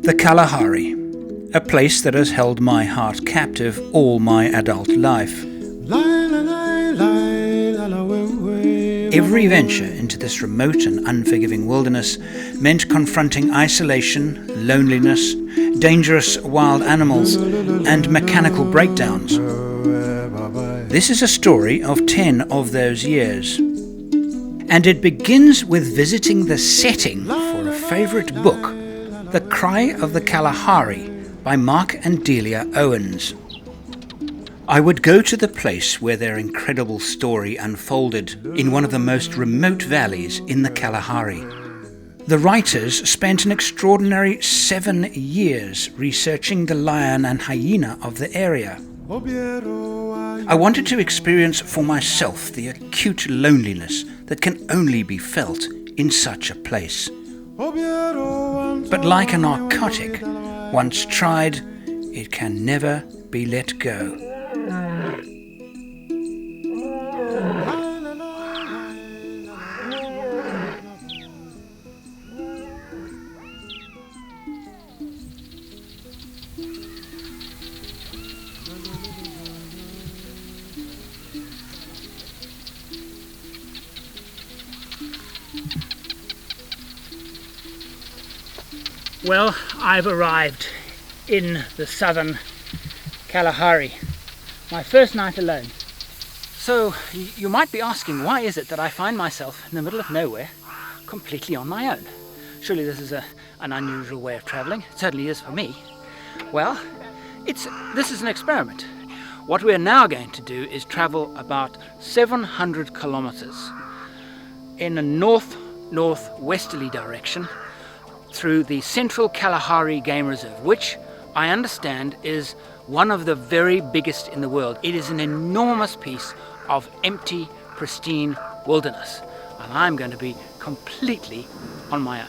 The Kalahari, a place that has held my heart captive all my adult life. Every venture into this remote and unforgiving wilderness meant confronting isolation, loneliness, dangerous wild animals, and mechanical breakdowns. This is a story of 10 of those years. And it begins with visiting the setting for a favourite book, The Cry of the Kalahari by Mark and Delia Owens. I would go to the place where their incredible story unfolded in one of the most remote valleys in the Kalahari. The writers spent an extraordinary 7 years researching the lion and hyena of the area. I wanted to experience for myself the acute loneliness that can only be felt in such a place. But like a narcotic, once tried, it can never be let go. Well, I've arrived in the southern Kalahari, my first night alone. So you might be asking, why is it that I find myself in the middle of nowhere completely on my own? Surely this is an unusual way of travelling. It certainly is for me. Well, this is an experiment. What we're now going to do is travel about 700 kilometers in a north-northwesterly direction through the Central Kalahari Game Reserve, which I understand is one of the very biggest in the world. It is an enormous piece of empty, pristine wilderness, and I'm going to be completely on my own.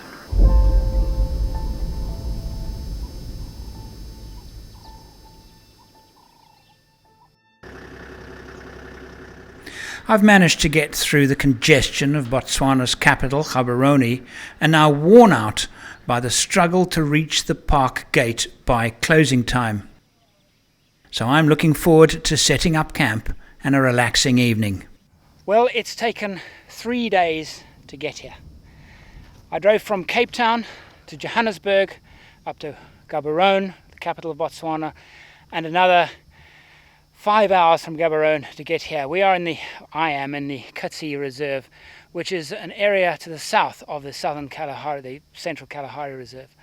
I've managed to get through the congestion of Botswana's capital, Gaborone, and now worn out by the struggle to reach the park gate by closing time. So I'm looking forward to setting up camp and a relaxing evening. Well, it's taken 3 days to get here. I drove from Cape Town to Johannesburg, up to Gaborone, the capital of Botswana, and another 5 hours from Gaborone to get here. I am in the Katsi Reserve, which is an area to the south of the southern Kalahari, the Central Kalahari Reserve.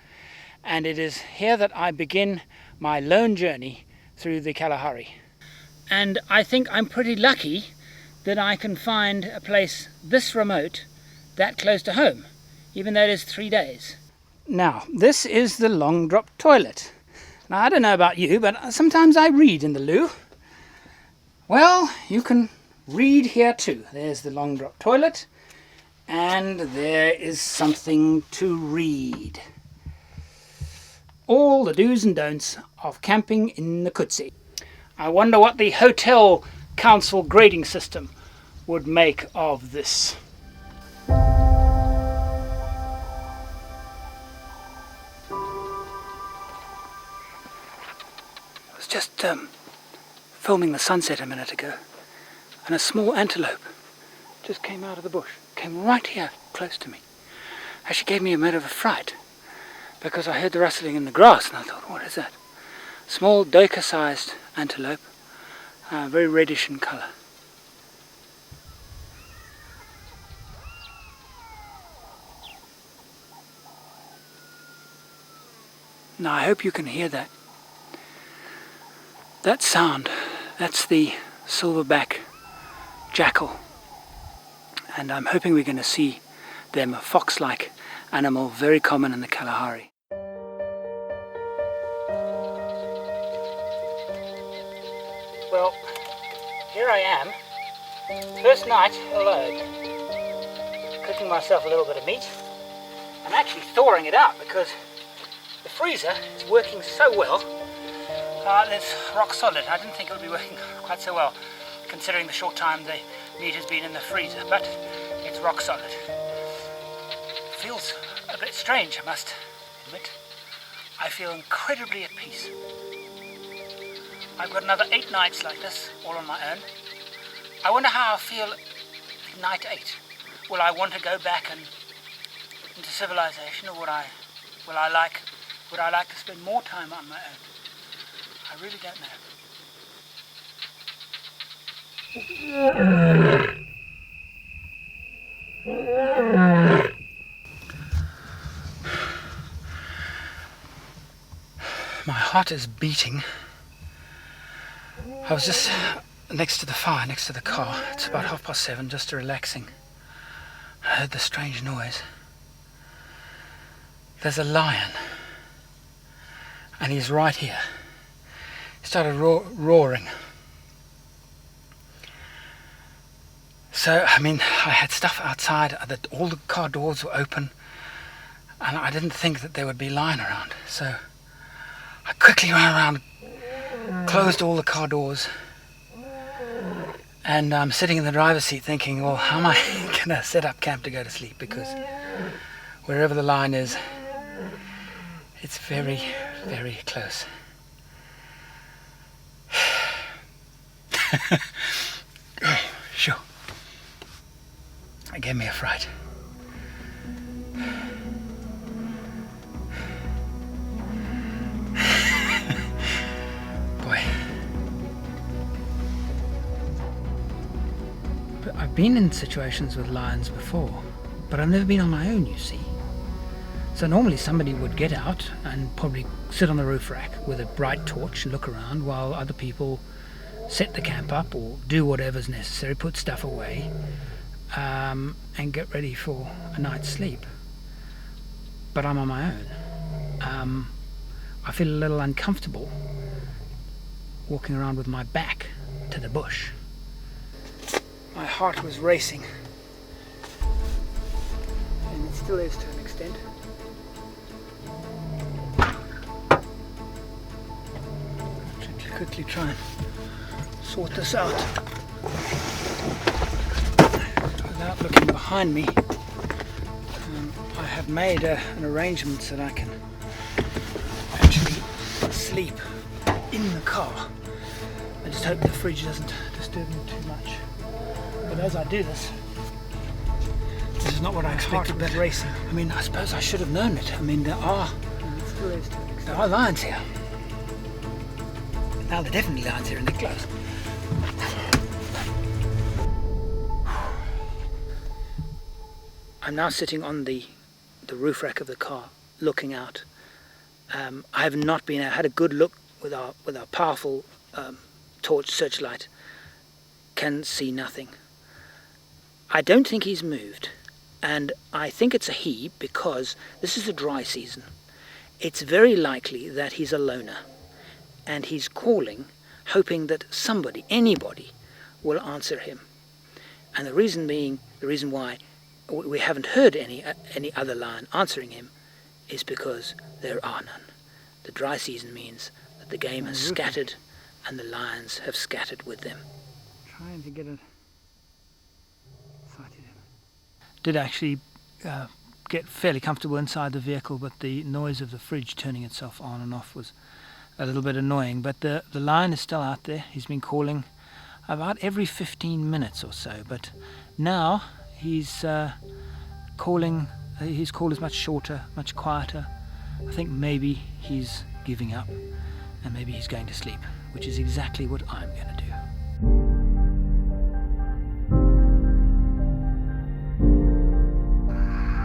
And it is here that I begin my lone journey through the Kalahari. And I think I'm pretty lucky that I can find a place this remote, that close to home, even though it is 3 days. Now, this is the long drop toilet. Now, I don't know about you, but sometimes I read in the loo. Well, you can read here too. There's the long drop toilet, and there is something to read. All the do's and don'ts of camping in the Katsi. I wonder what the hotel council grading system would make of this. I was just filming the sunset a minute ago, and a small antelope just came out of the bush, came right here close to me. Actually gave me a bit of a fright because I heard the rustling in the grass and I thought, what is that? Small doka-sized antelope, very reddish in colour. Now I hope you can hear that. That sound, that's the silverback jackal, and I'm hoping we're going to see them, a fox-like animal, very common in the Kalahari. Well, here I am, first night alone, cooking myself a little bit of meat. I'm actually thawing it out because the freezer is working so well. It's rock solid. I didn't think it would be working quite so well considering the short time the meat has been in the freezer, but it's rock solid. Feels a bit strange, I must admit. I feel incredibly at peace. I've got another 8 nights like this, all on my own. I wonder how I feel at night 8. Will I want to go back into civilization, or would I like to spend more time on my own? I really don't know. My heart is beating. I was just next to the fire, next to the car. It's about 7:30, just relaxing. I heard the strange noise. There's a lion, and he's right here. He started roaring. So, I had stuff outside, all the car doors were open, and I didn't think that there would be a lion around. So I quickly ran around, closed all the car doors, and I'm sitting in the driver's seat thinking, well, how am I going to set up camp to go to sleep? Because wherever the lion is, it's very, very close. Oh, sure. It gave me a fright. Boy. But I've been in situations with lions before, but I've never been on my own, you see. So normally somebody would get out and probably sit on the roof rack with a bright torch and look around while other people set the camp up or do whatever's necessary, put stuff away, and get ready for a night's sleep. But I'm on my own. I feel a little uncomfortable walking around with my back to the bush. My heart was racing, and it still is to an extent. I'll quickly try and sort this out without looking behind me. I have made an arrangement so that I can actually sleep in the car. I just hope the fridge doesn't disturb me too much. But as I do this is not what I expected, but racing. I suppose I should have known it. There are lions here. Now there are definitely lions here and they're close. I'm now sitting on the roof rack of the car, looking out. I have not been. I had a good look with our powerful torch searchlight. Can see nothing. I don't think he's moved, and I think it's a he because this is a dry season. It's very likely that he's a loner, and he's calling, hoping that anybody, will answer him. And the reason why we haven't heard any other lion answering him is because there are none. The dry season means that the game has scattered and the lions have scattered with them. Trying to get it sighted in. Did actually get fairly comfortable inside the vehicle, but the noise of the fridge turning itself on and off was a little bit annoying. But the lion is still out there. He's been calling about every 15 minutes or so, but now he's calling. His call is much shorter, much quieter. I think maybe he's giving up and maybe he's going to sleep, which is exactly what I'm going to do.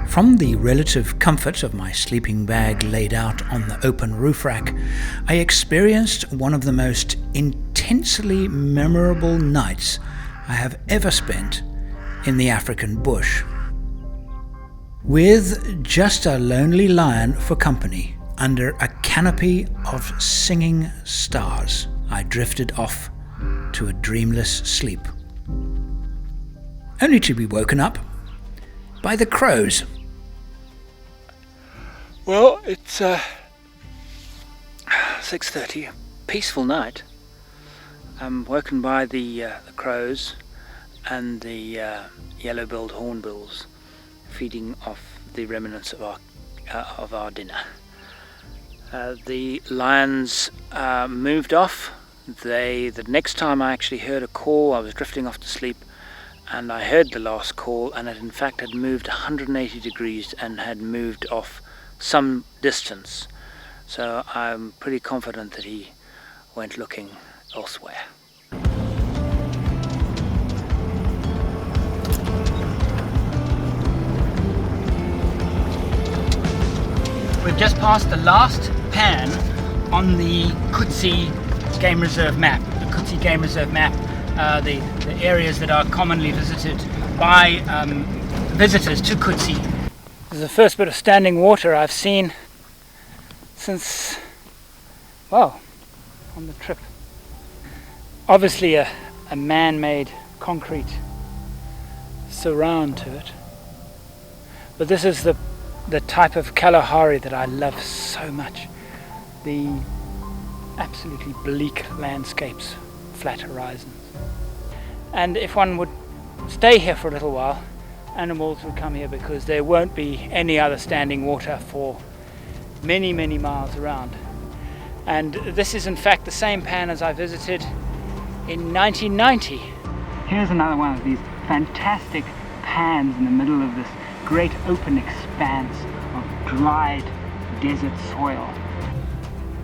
From the relative comfort of my sleeping bag laid out on the open roof rack, I experienced one of the most intensely memorable nights I have ever spent in the African bush. With just a lonely lion for company, under a canopy of singing stars, I drifted off to a dreamless sleep, only to be woken up by the crows. Well, it's 6:30, a peaceful night. I'm woken by the crows and the yellow-billed hornbills feeding off the remnants of our dinner. The lions moved off. The next time I actually heard a call, I was drifting off to sleep, and I heard the last call, and it in fact had moved 180 degrees and had moved off some distance. So I'm pretty confident that he went looking elsewhere. We've just passed the last pan on the Kutsi Game Reserve map. The Kutsi Game Reserve map, the areas that are commonly visited by visitors to Kutsi. This is the first bit of standing water I've seen since, well, on the trip. Obviously a man-made concrete surround to it, but this is the type of Kalahari that I love so much. The absolutely bleak landscapes, flat horizons. And if one would stay here for a little while, animals would come here because there won't be any other standing water for many, many miles around. And this is in fact the same pan as I visited in 1990. Here's another one of these fantastic pans in the middle of this great open expanse of dried desert soil.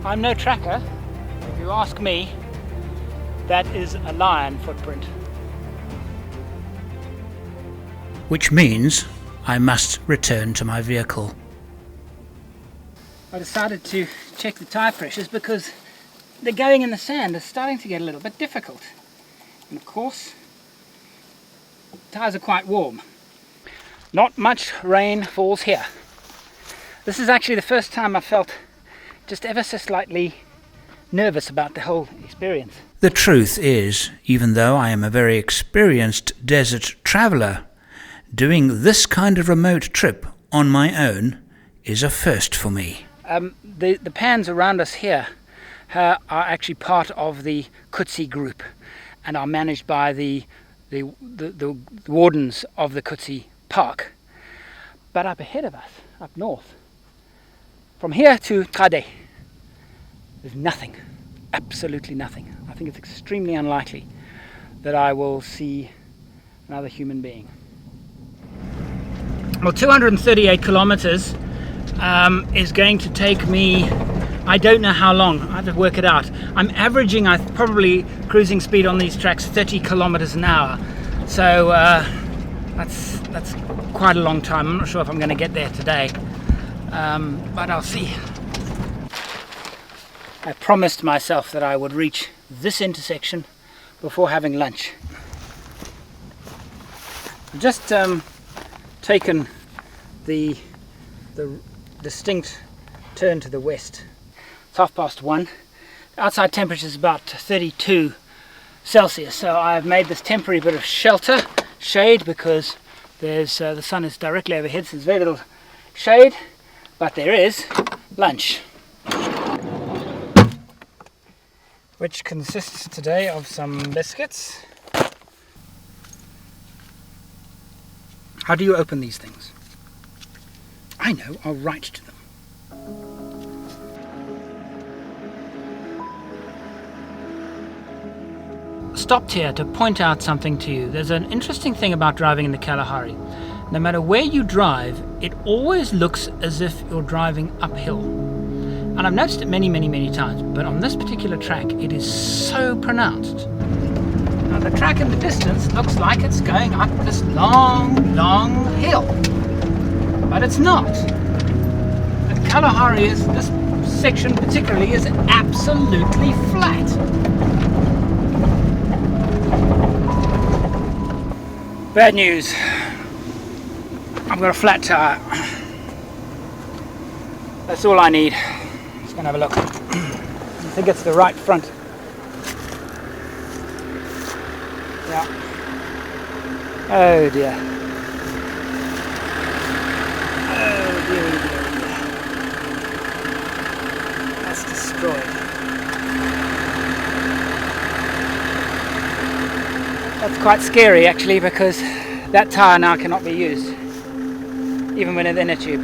I'm no tracker. If you ask me, that is a lion footprint. Which means I must return to my vehicle. I decided to check the tire pressures because the going in the sand is starting to get a little bit difficult. And of course, tires are quite warm. Not much rain falls here. This is actually the first time I felt just ever so slightly nervous about the whole experience. The truth is, even though I am a very experienced desert traveller, doing this kind of remote trip on my own is a first for me. The pans around us here are actually part of the Kutsi group and are managed by the wardens of the Kutsi Park. But up ahead of us, up north, from here to Kade, there's nothing, absolutely nothing. I think it's extremely unlikely that I will see another human being. Well, 238 kilometers is going to take me, I don't know how long. I have to work it out. I'm averaging, probably cruising speed on these tracks 30 kilometers an hour. So that's quite a long time. I'm not sure if I'm going to get there today, but I'll see. I promised myself that I would reach this intersection before having lunch. I've just taken the distinct turn to the west. It's 1:30. Outside temperature is about 32 Celsius, so I've made this temporary bit of shade, because there's the sun is directly overhead, so there's very little shade, but there is lunch, which consists today of some biscuits. How do you open these things? I know, I'll write to them. Stopped here to point out something to you. There's an interesting thing about driving in the Kalahari. No matter where you drive, it always looks as if you're driving uphill. And I've noticed it many, many, many times, but on this particular track, it is so pronounced. Now the track in the distance looks like it's going up this long, long hill, but it's not. The Kalahari this section particularly is absolutely flat. Bad news. I've got a flat tire. That's all I need. Just gonna have a look. I think it's the right front. Yeah. Oh dear. Oh dear, dear. That's destroyed. That's quite scary actually, because that tyre now cannot be used, even when in a tube.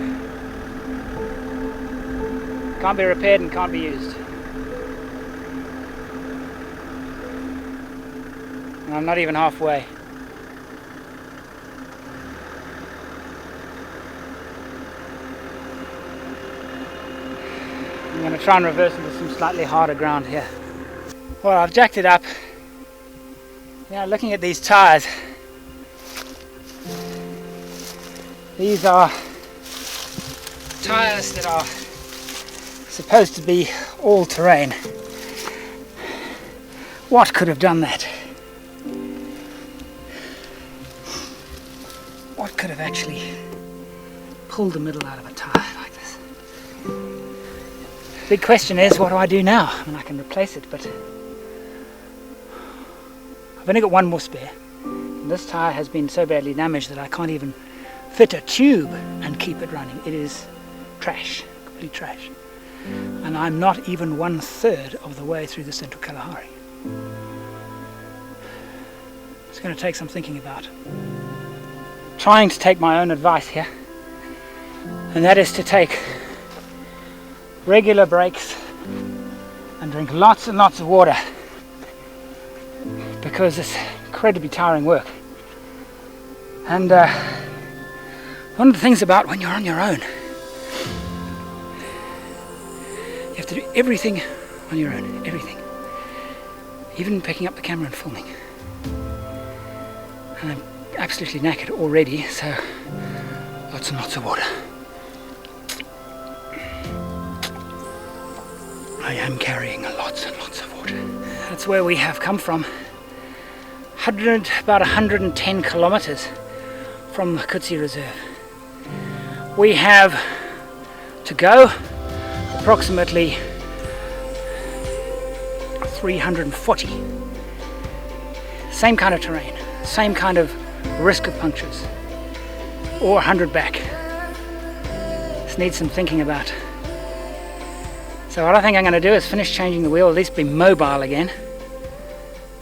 Can't be repaired and can't be used. And I'm not even halfway. I'm going to try and reverse into some slightly harder ground here. Well, I've jacked it up. Yeah, looking at these tyres, these are tyres that are supposed to be all-terrain. What could have done that? What could have actually pulled the middle out of a tyre like this? Big question is, what do I do now? I mean, I can replace it, but I've only got one more spare. And this tyre has been so badly damaged that I can't even fit a tube and keep it running. It is trash, complete trash. And I'm not even 1/3 of the way through the central Kalahari. It's going to take some thinking about. Trying to take my own advice here, and that is to take regular breaks and drink lots and lots of water, because it's incredibly tiring work. And one of the things about when you're on your own, you have to do everything on your own, everything, even picking up the camera and filming. And I'm absolutely knackered already, so lots and lots of water. I am carrying lots and lots of water. That's where we have come from. About 110 kilometers from the Kutsi Reserve. We have to go approximately 340. Same kind of terrain, same kind of risk of punctures, or 100 back. This needs some thinking about. So what I think I'm going to do is finish changing the wheel, at least be mobile again,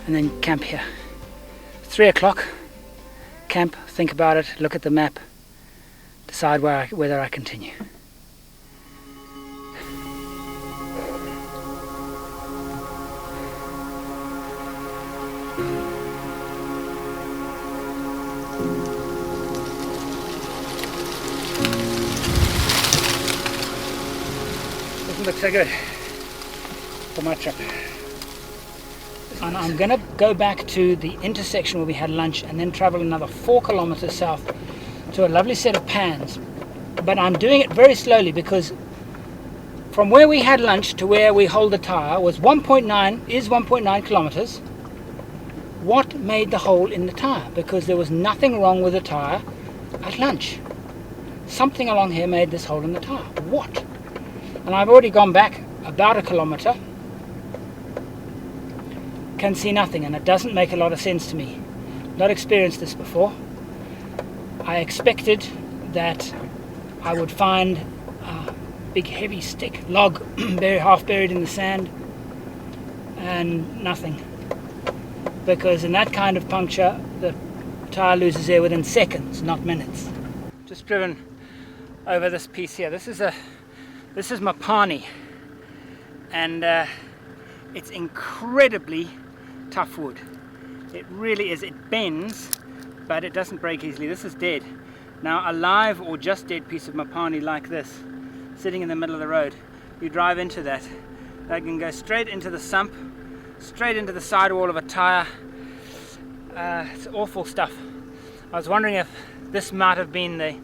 and then camp here. 3 o'clock, camp, think about it, look at the map, decide whether I continue. Doesn't look so good for my trip. And I'm going to go back to the intersection where we had lunch and then travel another 4 kilometers south to a lovely set of pans. But I'm doing it very slowly because from where we had lunch to where we hold the tyre was 1.9 kilometers. What made the hole in the tyre? Because there was nothing wrong with the tyre at lunch. Something along here made this hole in the tyre. What? And I've already gone back about 1 kilometer. Can see nothing, and it doesn't make a lot of sense to me. Not experienced this before. I expected that I would find a big heavy stick, log, half buried in the sand, and nothing. Because in that kind of puncture, the tyre loses air within seconds, not minutes. Just driven over this piece here. This is Mapani, and it's incredibly tough wood. It really is. It bends, but it doesn't break easily. This is dead. Now a live or just dead piece of Mapani like this, sitting in the middle of the road, you drive into that, that can go straight into the sump, straight into the sidewall of a tyre. It's awful stuff. I was wondering if this might have been the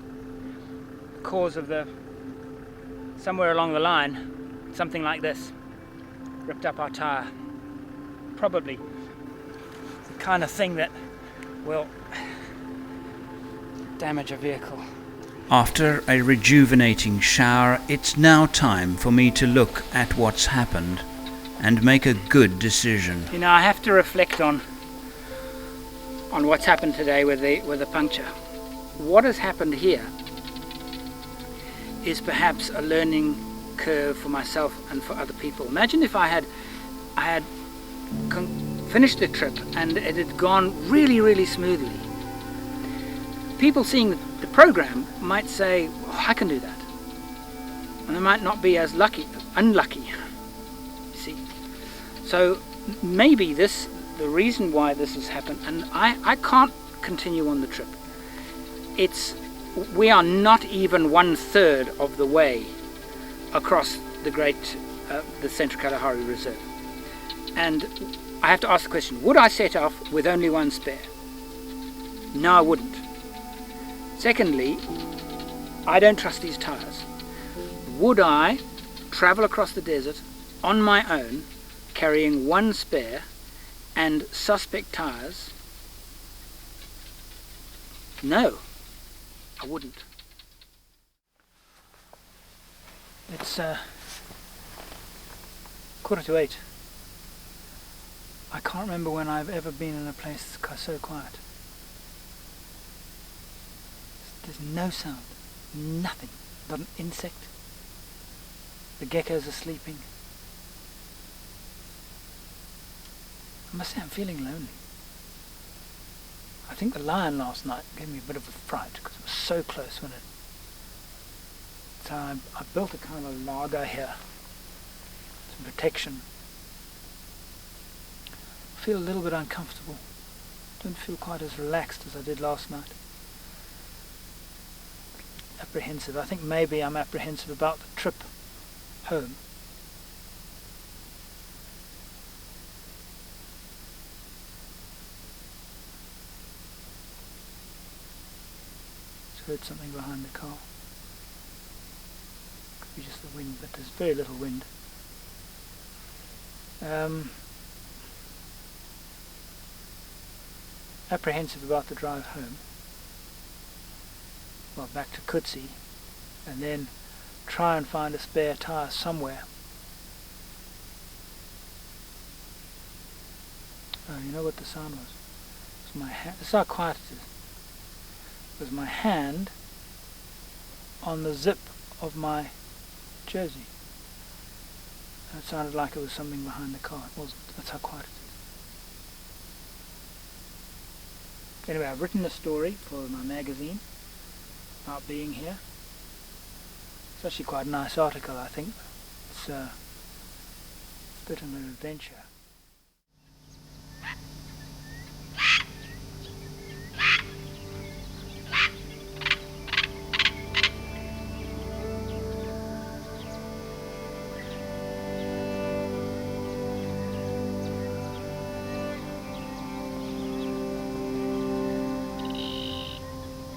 cause of somewhere along the line, something like this ripped up our tyre. Probably the kind of thing that will damage a vehicle. After a rejuvenating shower, it's now time for me to look at what's happened and make a good decision. You know, I have to reflect on what's happened today with the puncture. What has happened here is perhaps a learning curve for myself and for other people. Imagine if I had finished the trip and it had gone really, really smoothly. People seeing the program might say, oh, I can do that. And they might not be as lucky. unlucky, you see. So maybe the reason why this has happened, and I can't continue on the trip. We are not even 1/3 of the way across the Central Kalahari Reserve. And I have to ask the question, would I set off with only one spare? No, I wouldn't. Secondly, I don't trust these tyres. Would I travel across the desert on my own, carrying one spare and suspect tyres? No, I wouldn't. It's 7:45. I can't remember when I've ever been in a place so quiet. There's no sound, nothing, not an insect. The geckos are sleeping. I must say I'm feeling lonely. I think the lion last night gave me a bit of a fright because it was so close, wasn't it? So I built a kind of a laager here, some protection. I feel a little bit uncomfortable. Don't feel quite as relaxed as I did last night. Apprehensive. I think maybe I'm apprehensive about the trip home. Just heard something behind the car. Could be just the wind, but there's very little wind. Apprehensive about the drive home. Well, back to Kutsi, and then try and find a spare tyre somewhere. Oh, you know what the sound was? It was my hand. This is how quiet it is. It was my hand on the zip of my jersey. And it sounded like it was something behind the car. It wasn't. That's how quiet it is. Anyway, I've written a story for my magazine about being here. It's actually quite a nice article, I think. It's a bit of an adventure.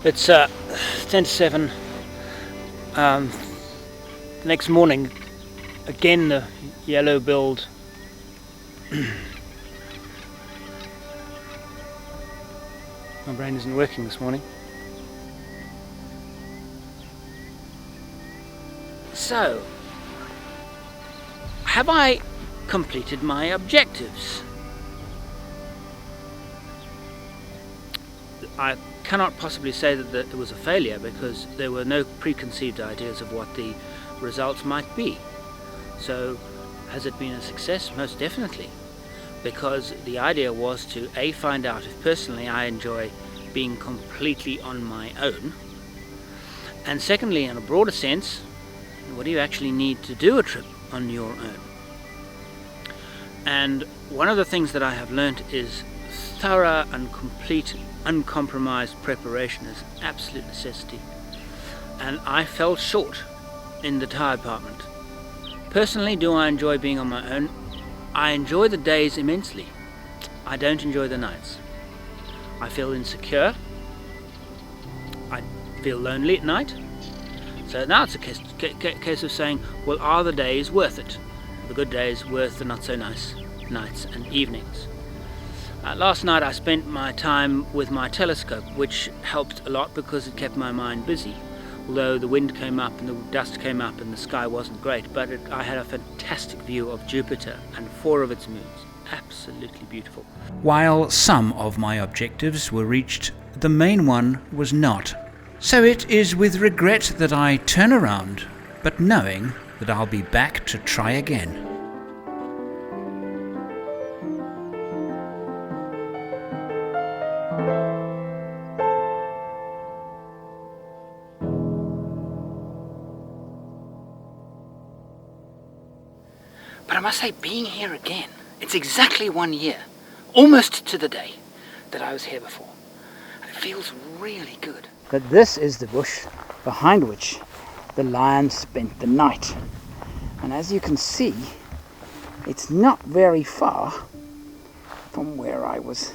It's 10:07. The next morning, again the yellow-billed my brain isn't working this morning. So, have I completed my objectives? I cannot possibly say that it was a failure because there were no preconceived ideas of what the results might be. So has it been a success? Most definitely, because the idea was to find out if personally I enjoy being completely on my own, and secondly, in a broader sense, what do you actually need to do a trip on your own? And one of the things that I have learnt is thorough and complete uncompromised preparation is absolute necessity, and I fell short in the tyre department. Personally, do I enjoy being on my own? I enjoy the days immensely. I don't enjoy the nights. I feel insecure. I feel lonely at night. So now it's a case of saying, well, are the days worth it? The good days worth the not so nice nights and evenings? Last night I spent my time with my telescope, which helped a lot because it kept my mind busy. Although the wind came up and the dust came up and the sky wasn't great, but I had a fantastic view of Jupiter and 4 of its moons. Absolutely beautiful. While some of my objectives were reached, the main one was not. So it is with regret that I turn around, but knowing that I'll be back to try again. I must say, being here again, it's exactly 1 year, almost to the day, that I was here before. And it feels really good. But this is the bush behind which the lion spent the night. And as you can see, it's not very far from where I was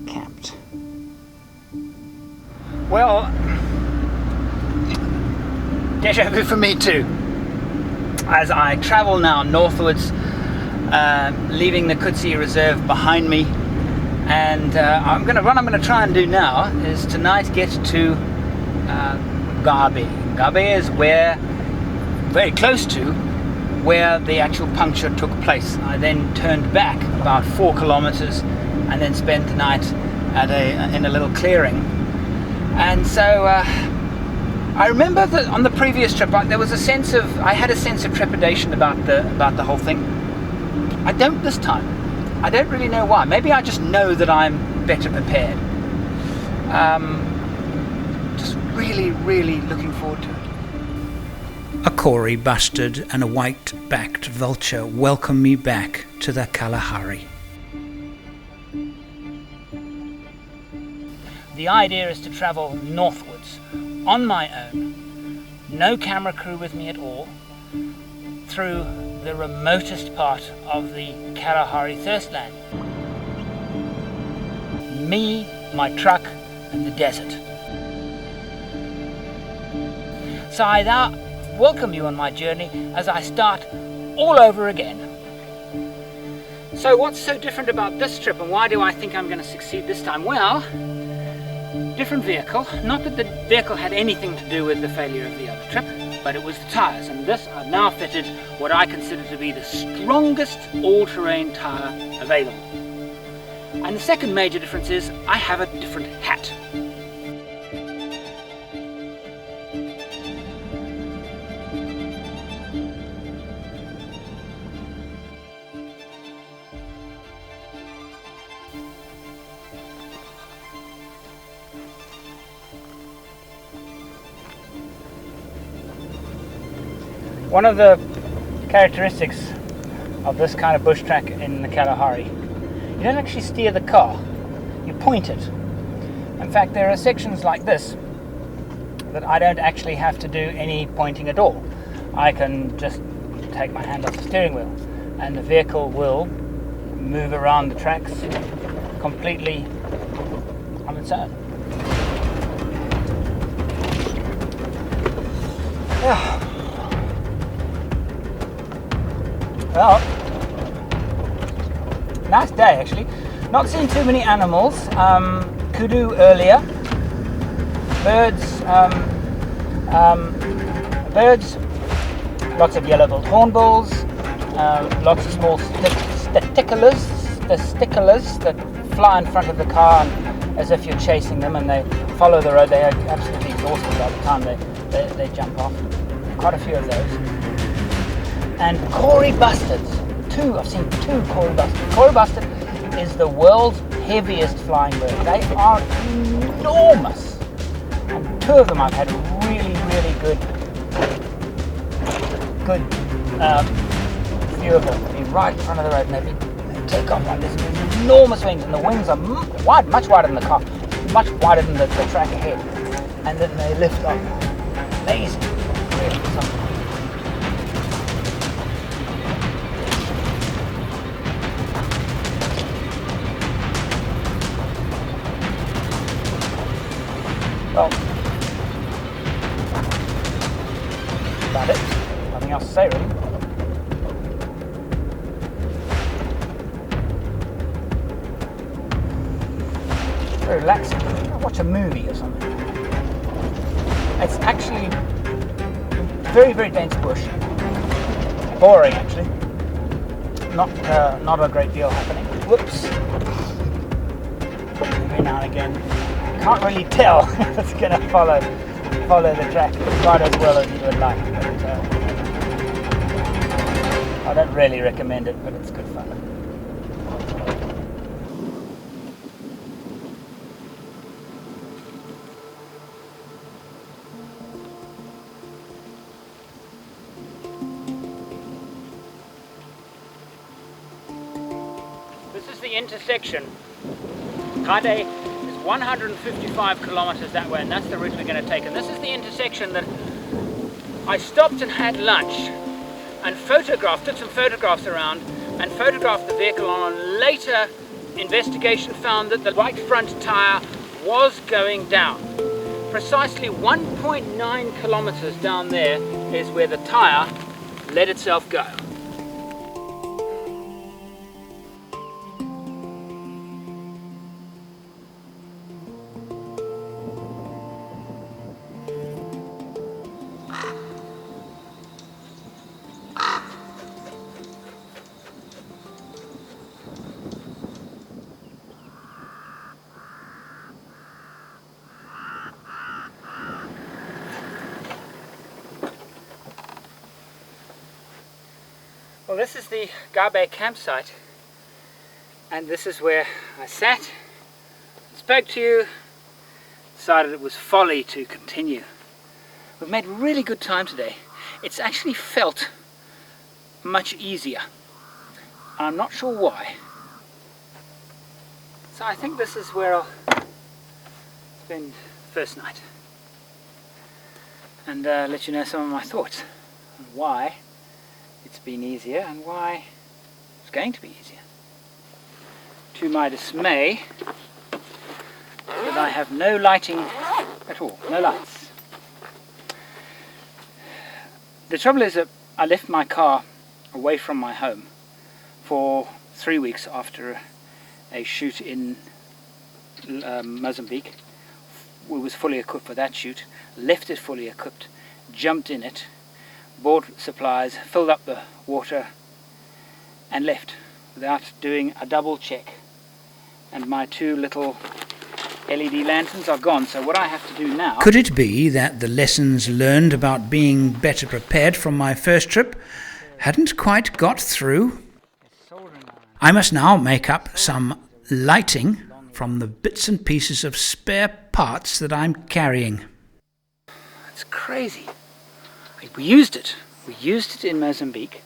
camped. Well, deja vu for me too. As I travel now northwards, leaving the Kutsi Reserve behind me, and I'm going to try and do now is tonight get to Gabe. Gabe is very close to where the actual puncture took place. I then turned back about 4 kilometers and then spent the night in a little clearing. And so I remember that on the previous trip I had a sense of trepidation about the whole thing. I don't this time. I don't really know why. Maybe I just know that I'm better prepared. Just really, really looking forward to it. A Corey bustard and a white-backed vulture welcome me back to the Kalahari. The idea is to travel northwards on my own, no camera crew with me at all, through the remotest part of the Kalahari thirstland. Me, my truck, and the desert. So I now welcome you on my journey as I start all over again. So what's so different about this trip, and why do I think I'm going to succeed this time? Well, different vehicle. Not that the vehicle had anything to do with the failure of the other trip, but it was the tyres, and this I've now fitted what I consider to be the strongest all-terrain tyre available. And the second major difference is I have a different hat. One of the characteristics of this kind of bush track in the Kalahari, you don't actually steer the car, you point it. In fact, there are sections like this that I don't actually have to do any pointing at all. I can just take my hand off the steering wheel and the vehicle will move around the tracks completely on its own. Yeah. Well, nice day actually. Not seen too many animals. Kudu earlier. Birds. Birds. Lots of yellow-billed hornbills. Lots of small testiculars that fly in front of the car as if you're chasing them, and they follow the road. They are absolutely exhausted by the time they jump off. Quite a few of those. And Corey bustards. I've seen 2 Corey bustards. Corey bustard is the world's heaviest flying bird. They are enormous. And 2 of them I've had really, really good view of them. They'll be right in front of the road, and they take off like this with enormous wings, and the wings are wide, much wider than the car, much wider than the track ahead. And then they lift off. Amazing. Really something. Well, about it. Nothing else to say really. Very relaxing. I'll watch a movie or something. It's actually very, very dense bush. Boring actually. Not a great deal happening. Whoops. Every now and again. Can't really tell if it's going to follow the track quite as well as you would like, but I don't really recommend it, but it's good fun. the intersection. Kade is 155 kilometers that way, and that's the route we're going to take. And this is the intersection that I stopped and had lunch and took some photographs around and photographed the vehicle on. Later investigation found that the right front tyre was going down. Precisely 1.9 kilometers down there is where the tyre let itself go. Well, this is the Gabe campsite, and this is where I sat, spoke to you, decided it was folly to continue. We've made really good time today. It's actually felt much easier, and I'm not sure why. So I think this is where I'll spend the first night and let you know some of my thoughts on why it's been easier and why it's going to be easier. To my dismay, that I have no lighting at all, no lights. The trouble is that I left my car away from my home for 3 weeks after a shoot in Mozambique. We was fully equipped for that shoot, left it fully equipped, jumped in it, bought supplies, filled up the water and left without doing a double check. And my two little LED lanterns are gone, so what I have to do now... Could it be that the lessons learned about being better prepared from my first trip hadn't quite got through? I must now make up some lighting from the bits and pieces of spare parts that I'm carrying. It's crazy. We used it. We used it in Mozambique.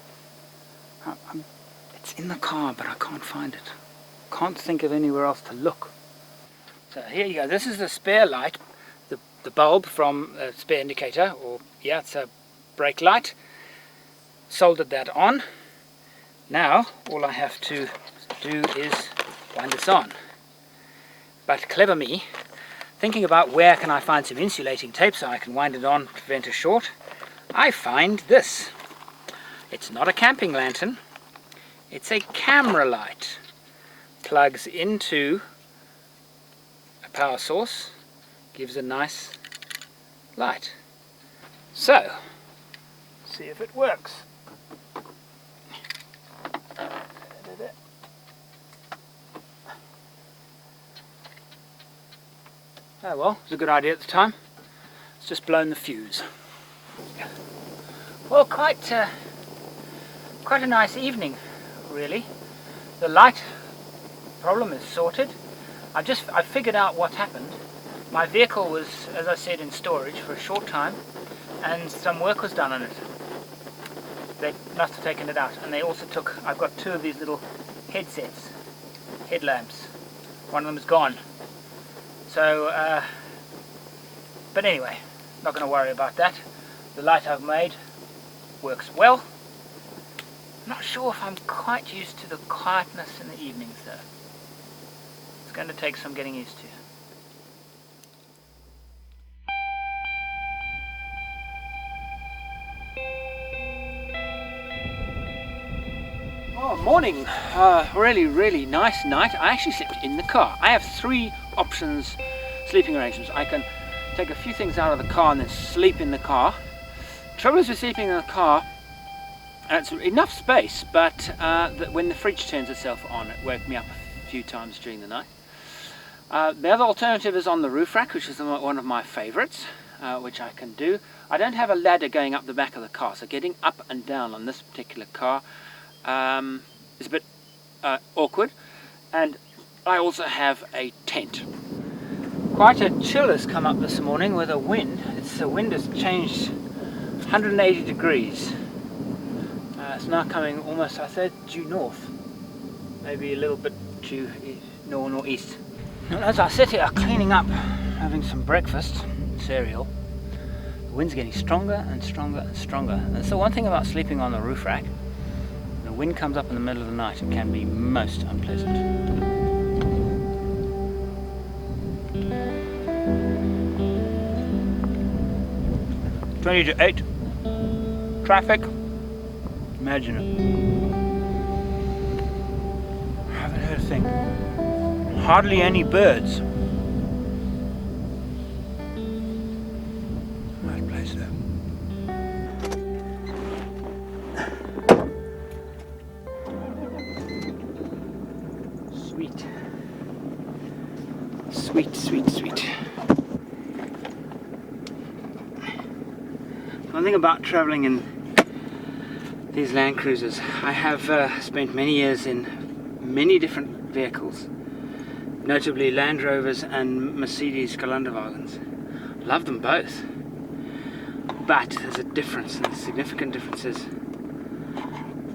It's in the car, but I can't find it. Can't think of anywhere else to look. So here you go. This is the spare light, the bulb from a spare indicator, or yeah, it's a brake light. Soldered that on. Now all I have to do is wind this on. But clever me, thinking about where can I find some insulating tape so I can wind it on to prevent a short, I find this. It's not a camping lantern, it's a camera light. Plugs into a power source, gives a nice light. So, see if it works. Oh well, it was a good idea at the time. It's just blown the fuse. Well, quite a nice evening, really. The light problem is sorted. I figured out what happened. My vehicle was, as I said, in storage for a short time, and some work was done on it. They must have taken it out, and they also took. I've got two of these little headlamps. One of them is gone. So, but anyway, not going to worry about that. The light I've made works well. I'm not sure if I'm quite used to the quietness in the evenings though. It's going to take some getting used to. Oh, morning. Really nice night. I actually slept in the car. I have 3 options sleeping arrangements. I can take a few things out of the car and then sleep in the car. Trouble is with sleeping in the car, it's enough space, but when the fridge turns itself on, it woke me up a few times during the night. The other alternative is on the roof rack, which is one of my favorites, which I can do. I don't have a ladder going up the back of the car, so getting up and down on this particular car is a bit awkward. And I also have a tent. Quite a chill has come up this morning with a wind. The wind has changed 180 degrees. It's now coming almost, I said, due north. maybe a little bit to northeast. And as I sit here cleaning up, having some breakfast, cereal, the wind's getting stronger and stronger and stronger. And that's the one thing about sleeping on the roof rack. The wind comes up in the middle of the night, it can be most unpleasant. Twenty to 8. Traffic. Imagine it. I haven't heard a thing. Hardly any birds. Nice place though. Sweet. Sweet, sweet, sweet. One thing about traveling in these Land Cruisers, I have spent many years in many different vehicles, notably Land Rovers and Mercedes Geländewagens. Love them both, but there's a difference, and the significant difference is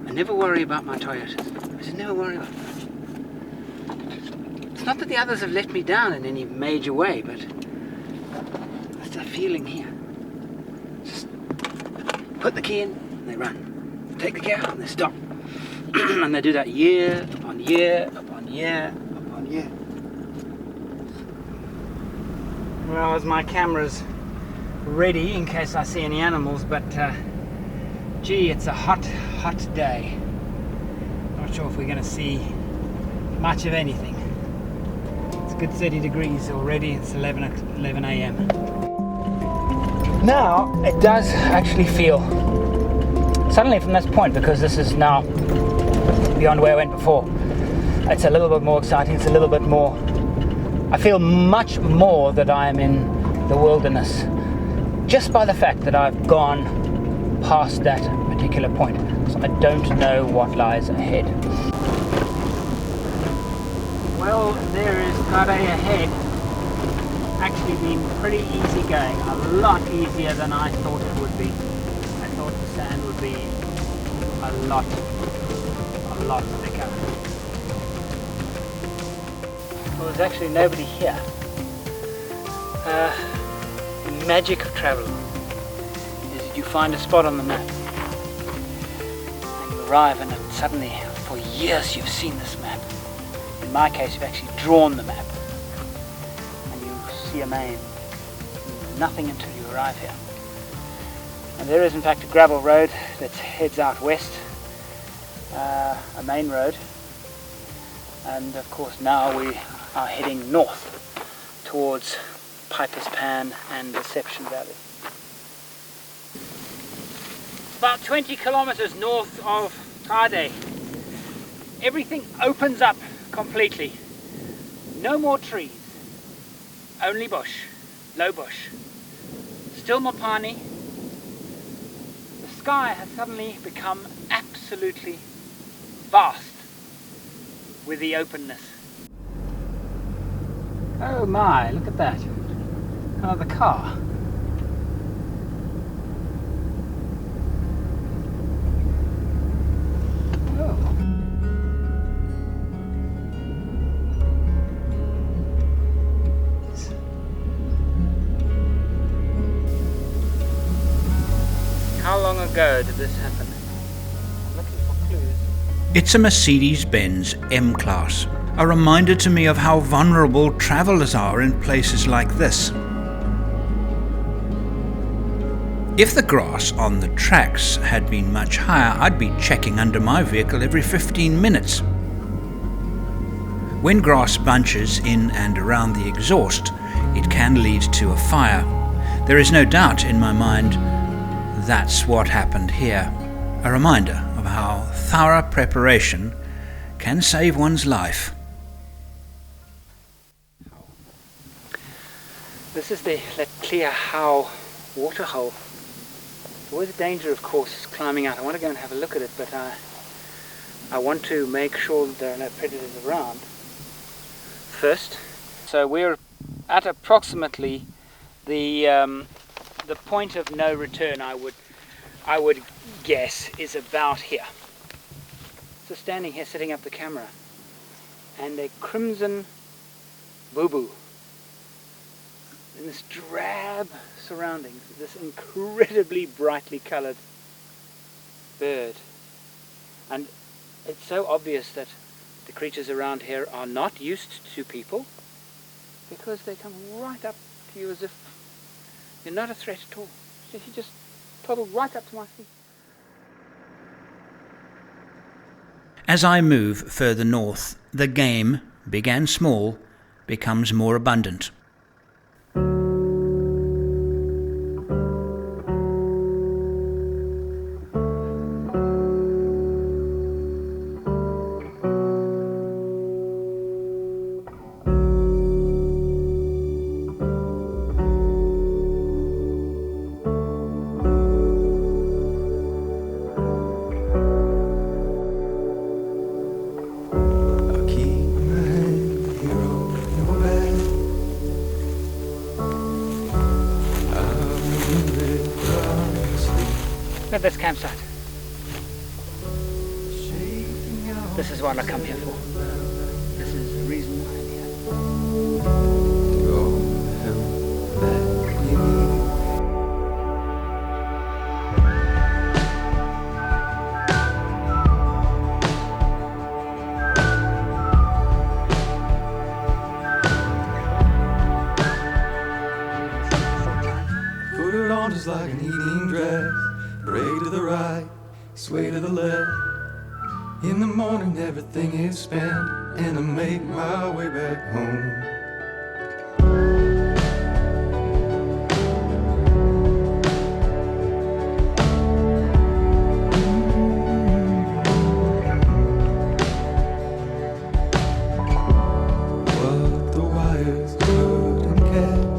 I never worry about my Toyotas. I just never worry about them. It's not that the others have let me down in any major way, but it's a feeling here. Just put the key in and they run. Take the key out and they stop. And they do that year upon year upon year upon year. Well, as my camera's ready in case I see any animals, but gee, it's a hot, hot day. Not sure if we're going to see much of anything. It's a good 30 degrees already. It's 11 a.m. Now it does actually feel, suddenly from this point, because this is now beyond where I went before, it's a little bit more exciting. It's a little bit more, I feel much more that I am in the wilderness just by the fact that I've gone past that particular point. So I don't know what lies ahead. Well, there is Kare ahead. Actually been pretty easy going, a lot easier than I thought it would be. I thought the sand would be a lot thicker. Well, there's actually nobody here. The magic of travel is that you find a spot on the map and you arrive, and suddenly for years you've seen this map. In my case, you've actually drawn the map and you see a main. Nothing until you arrive here. And there is in fact a gravel road that heads out west, a main road, and of course now we are heading north towards Piper's Pan and Deception Valley. About 20 kilometers north of Kade. Everything opens up completely. No more trees, only bush, low bush. Still Mopani. The sky has suddenly become absolutely vast with the openness. Oh my, look at that. Another car. Oh. How long ago did this happen? I'm looking for clues. It's a Mercedes-Benz M-Class, a reminder to me of how vulnerable travellers are in places like this. If the grass on the tracks had been much higher, I'd be checking under my vehicle every 15 minutes. When grass bunches in and around the exhaust, it can lead to a fire. There is no doubt in my mind that's what happened here. A reminder of how thorough preparation can save one's life. This is the Clear How waterhole. Always a danger, of course, climbing out. I want to go and have a look at it, but I want to make sure that there are no predators around first. So we're at approximately the point of no return. I would guess is about here. So standing here, setting up the camera, and a crimson boo-boo in this drab surroundings, this incredibly brightly coloured bird. And it's so obvious that the creatures around here are not used to people, because they come right up to you as if you're not a threat at all. So he just toddled right up to my feet. As I move further north, the game, big and small, becomes more abundant. Look at this campsite. This is what I come here for. This is the reason I'm here. Put it on just like an evening dress. Break to the right, sway to the left. In the morning everything is spent, and I make my way back home. What the wires couldn't catch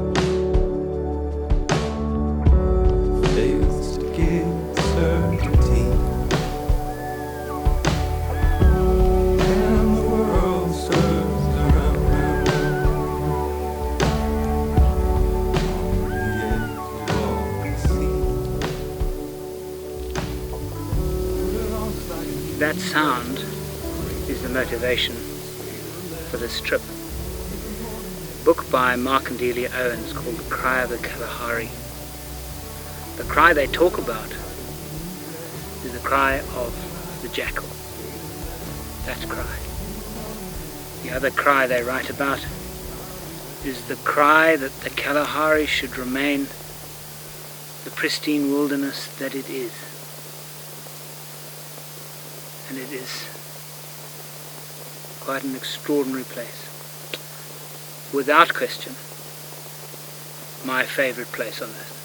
fails to give certainty, and the world serves around on the edge of all we see. That sound is the motivation for this trip. A book by Mark and Delia Owens called The Cry of the Kalahari. The cry they talk about is the cry of the jackal. That cry. The other cry they write about is the cry that the Kalahari should remain the pristine wilderness that it is. And it is quite an extraordinary place. Without question, my favourite place on earth.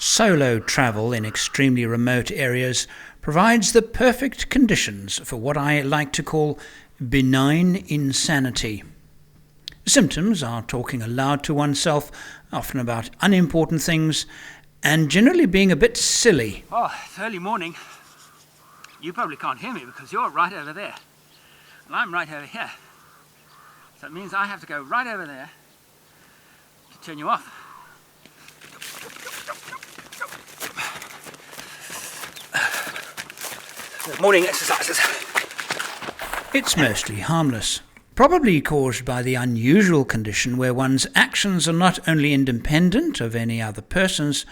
Solo travel in extremely remote areas provides the perfect conditions for what I like to call benign insanity. Symptoms are talking aloud to oneself, often about unimportant things, and generally being a bit silly. Oh, it's early morning. You probably can't hear me because you're right over there. And I'm right over here. So it means I have to go right over there to turn you off. Morning exercises. It's mostly harmless, probably caused by the unusual condition where one's actions are not only independent of any other person's,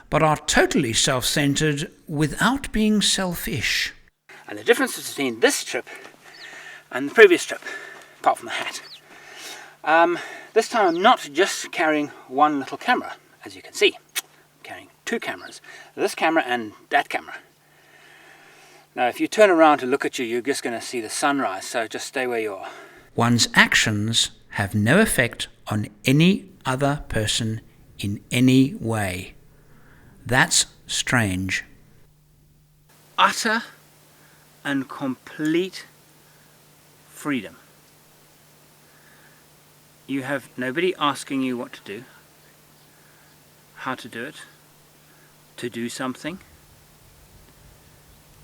but are totally self-centered without being selfish. And the difference between this trip and the previous trip, apart from the hat, this time I'm not just carrying one little camera, as you can see. I'm carrying two cameras, this camera and that camera. Now if you turn around to look at you, you're just going to see the sunrise, so just stay where you are. One's actions have no effect on any other person in any way. That's strange. Utter and complete freedom. You have nobody asking you what to do, how to do it, to do something.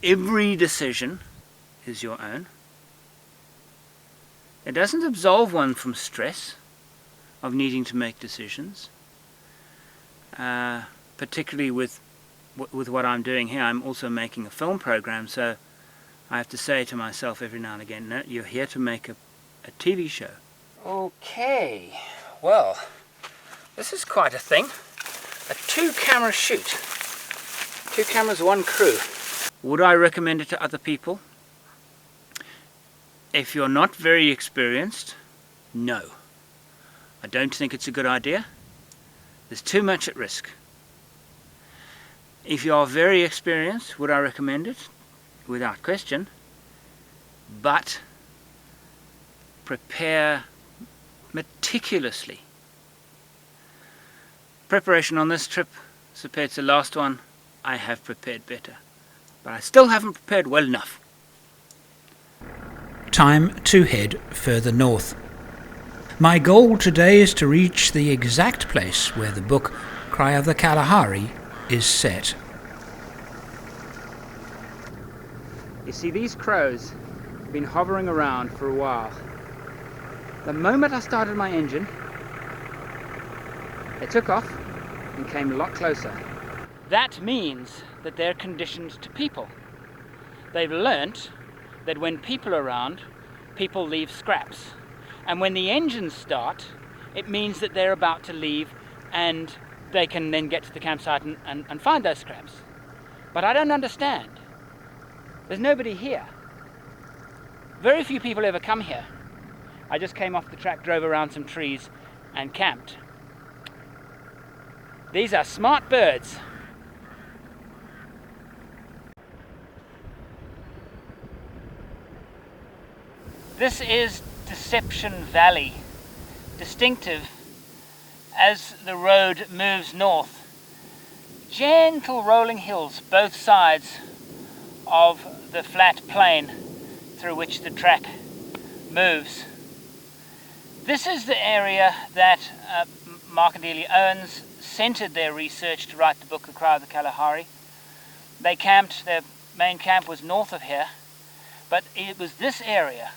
Every decision is your own. It doesn't absolve one from stress of needing to make decisions, particularly with with what I'm doing here, I'm also making a film program, so I have to say to myself every now and again, no, you're here to make a TV show. Okay, well, this is quite a thing. A 2-camera shoot. 2 cameras, 1 crew. Would I recommend it to other people? If you're not very experienced, no. I don't think it's a good idea. There's too much at risk. If you are very experienced, would I recommend it? Without question. But prepare meticulously. Preparation on this trip, as compared to the last one, I have prepared better. But I still haven't prepared well enough. Time to head further north. My goal today is to reach the exact place where the book Cry of the Kalahari is set. You see, these crows have been hovering around for a while. The moment I started my engine, they took off and came a lot closer. That means that they're conditioned to people. They've learnt that when people are around, people leave scraps. And when the engines start, it means that they're about to leave and they can then get to the campsite and find those scraps. But I don't understand. There's nobody here. Very few people ever come here. I just came off the track, drove around some trees and camped. These are smart birds. This is Deception Valley, distinctive as the road moves north. Gentle rolling hills both sides of the flat plain through which the track moves. This is the area that Mark and Delia Owens centered their research to write the book The Cry of the Kalahari. They camped, their main camp was north of here, but it was this area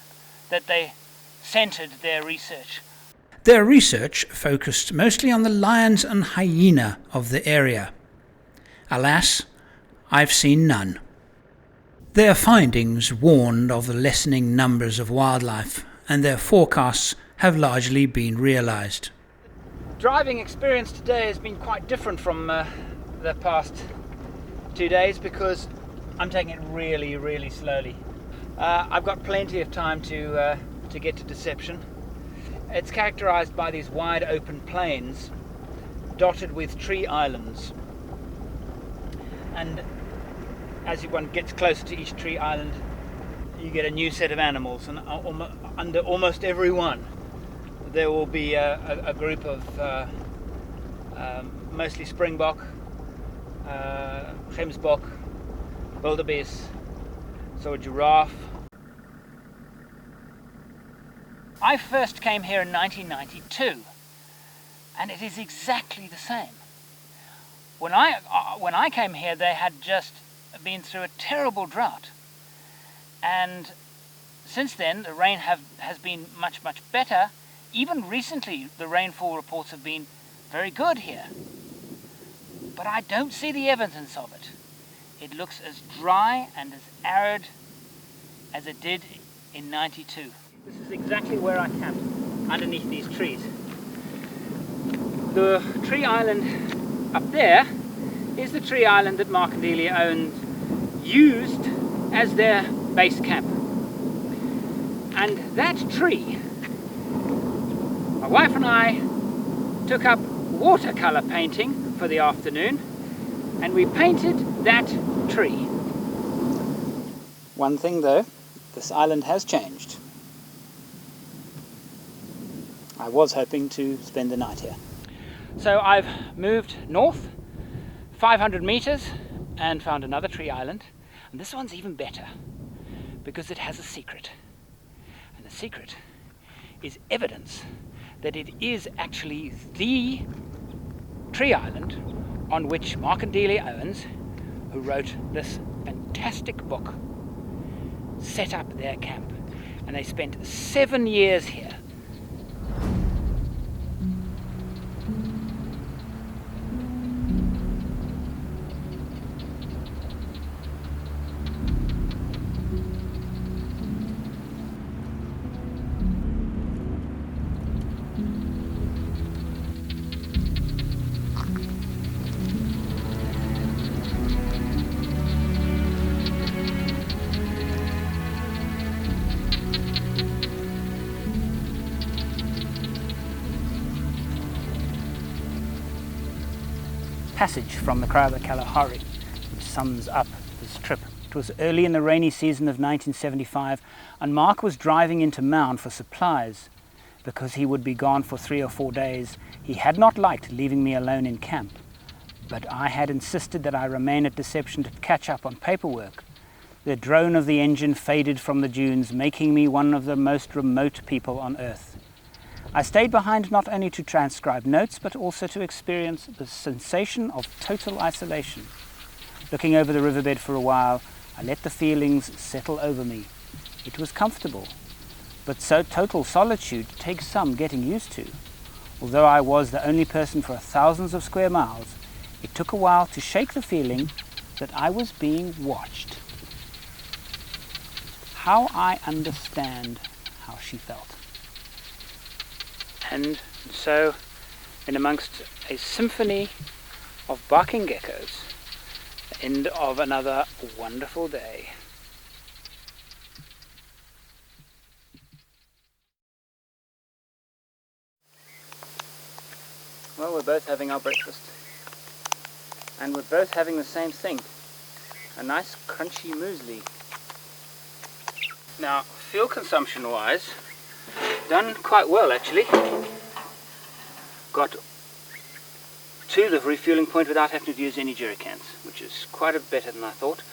that they centered their research. Their research focused mostly on the lions and hyena of the area. Alas, I've seen none. Their findings warned of the lessening numbers of wildlife, and their forecasts have largely been realized. Driving experience today has been quite different from the past 2 days because I'm taking it really, really slowly. I've got plenty of time to get to Deception. It's characterized by these wide open plains dotted with tree islands, and as one gets closer to each tree island you get a new set of animals, and under almost every one there will be a group of mostly springbok, gemsbok, wildebeest, so a giraffe. I first came here in 1992, and it is exactly the same. When I came here, they had just been through a terrible drought, and since then the rain has been much better. Even recently the rainfall reports have been very good here, but I don't see the evidence of it. It looks as dry and as arid as it did in 92. This is exactly where I camped, underneath these trees. The tree island up there is the tree island that Mark and Delia Owens used as their base camp. And that tree, my wife and I took up watercolor painting for the afternoon, and we painted that tree. One thing though, this island has changed. I was hoping to spend the night here. So I've moved north 500 meters and found another tree island, and this one's even better because it has a secret. And the secret is evidence that it is actually the tree island on which Mark and Delia Owens, who wrote this fantastic book, set up their camp. And they spent 7 years here. passage from the cry of the Kalahari, which sums up this trip. It was early in the rainy season of 1975, and Mark was driving into Mound for supplies. Because he would be gone for 3 or 4 days, he had not liked leaving me alone in camp, but I had insisted that I remain at Deception to catch up on paperwork. The drone of the engine faded from the dunes, making me one of the most remote people on Earth. I stayed behind not only to transcribe notes, but also to experience the sensation of total isolation. Looking over the riverbed for a while, I let the feelings settle over me. It was comfortable, but so total solitude takes some getting used to. Although I was the only person for thousands of square miles, it took a while to shake the feeling that I was being watched. How I understand how she felt. And so, in amongst a symphony of barking geckos, the end of another wonderful day. Well, we're both having our breakfast, and we're both having the same thing, a nice crunchy muesli. Now, fuel consumption wise, done quite well actually. Got to the refueling point without having to use any jerry cans, which is quite a bit better than I thought.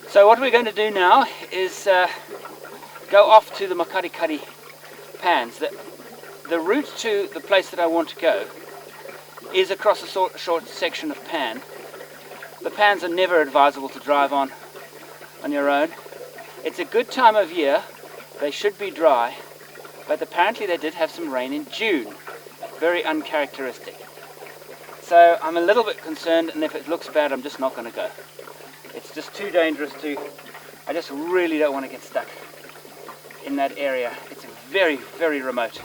So what we're going to do now is go off to the Makari pans. The route to the place that I want to go is across a short section of pan. The pans are never advisable to drive on your own. It's a good time of year, they should be dry, but apparently they did have some rain in June. Very uncharacteristic. So I'm a little bit concerned, and if it looks bad, I'm just not going to go. It's just too dangerous I just really don't want to get stuck in that area. It's very, very remote.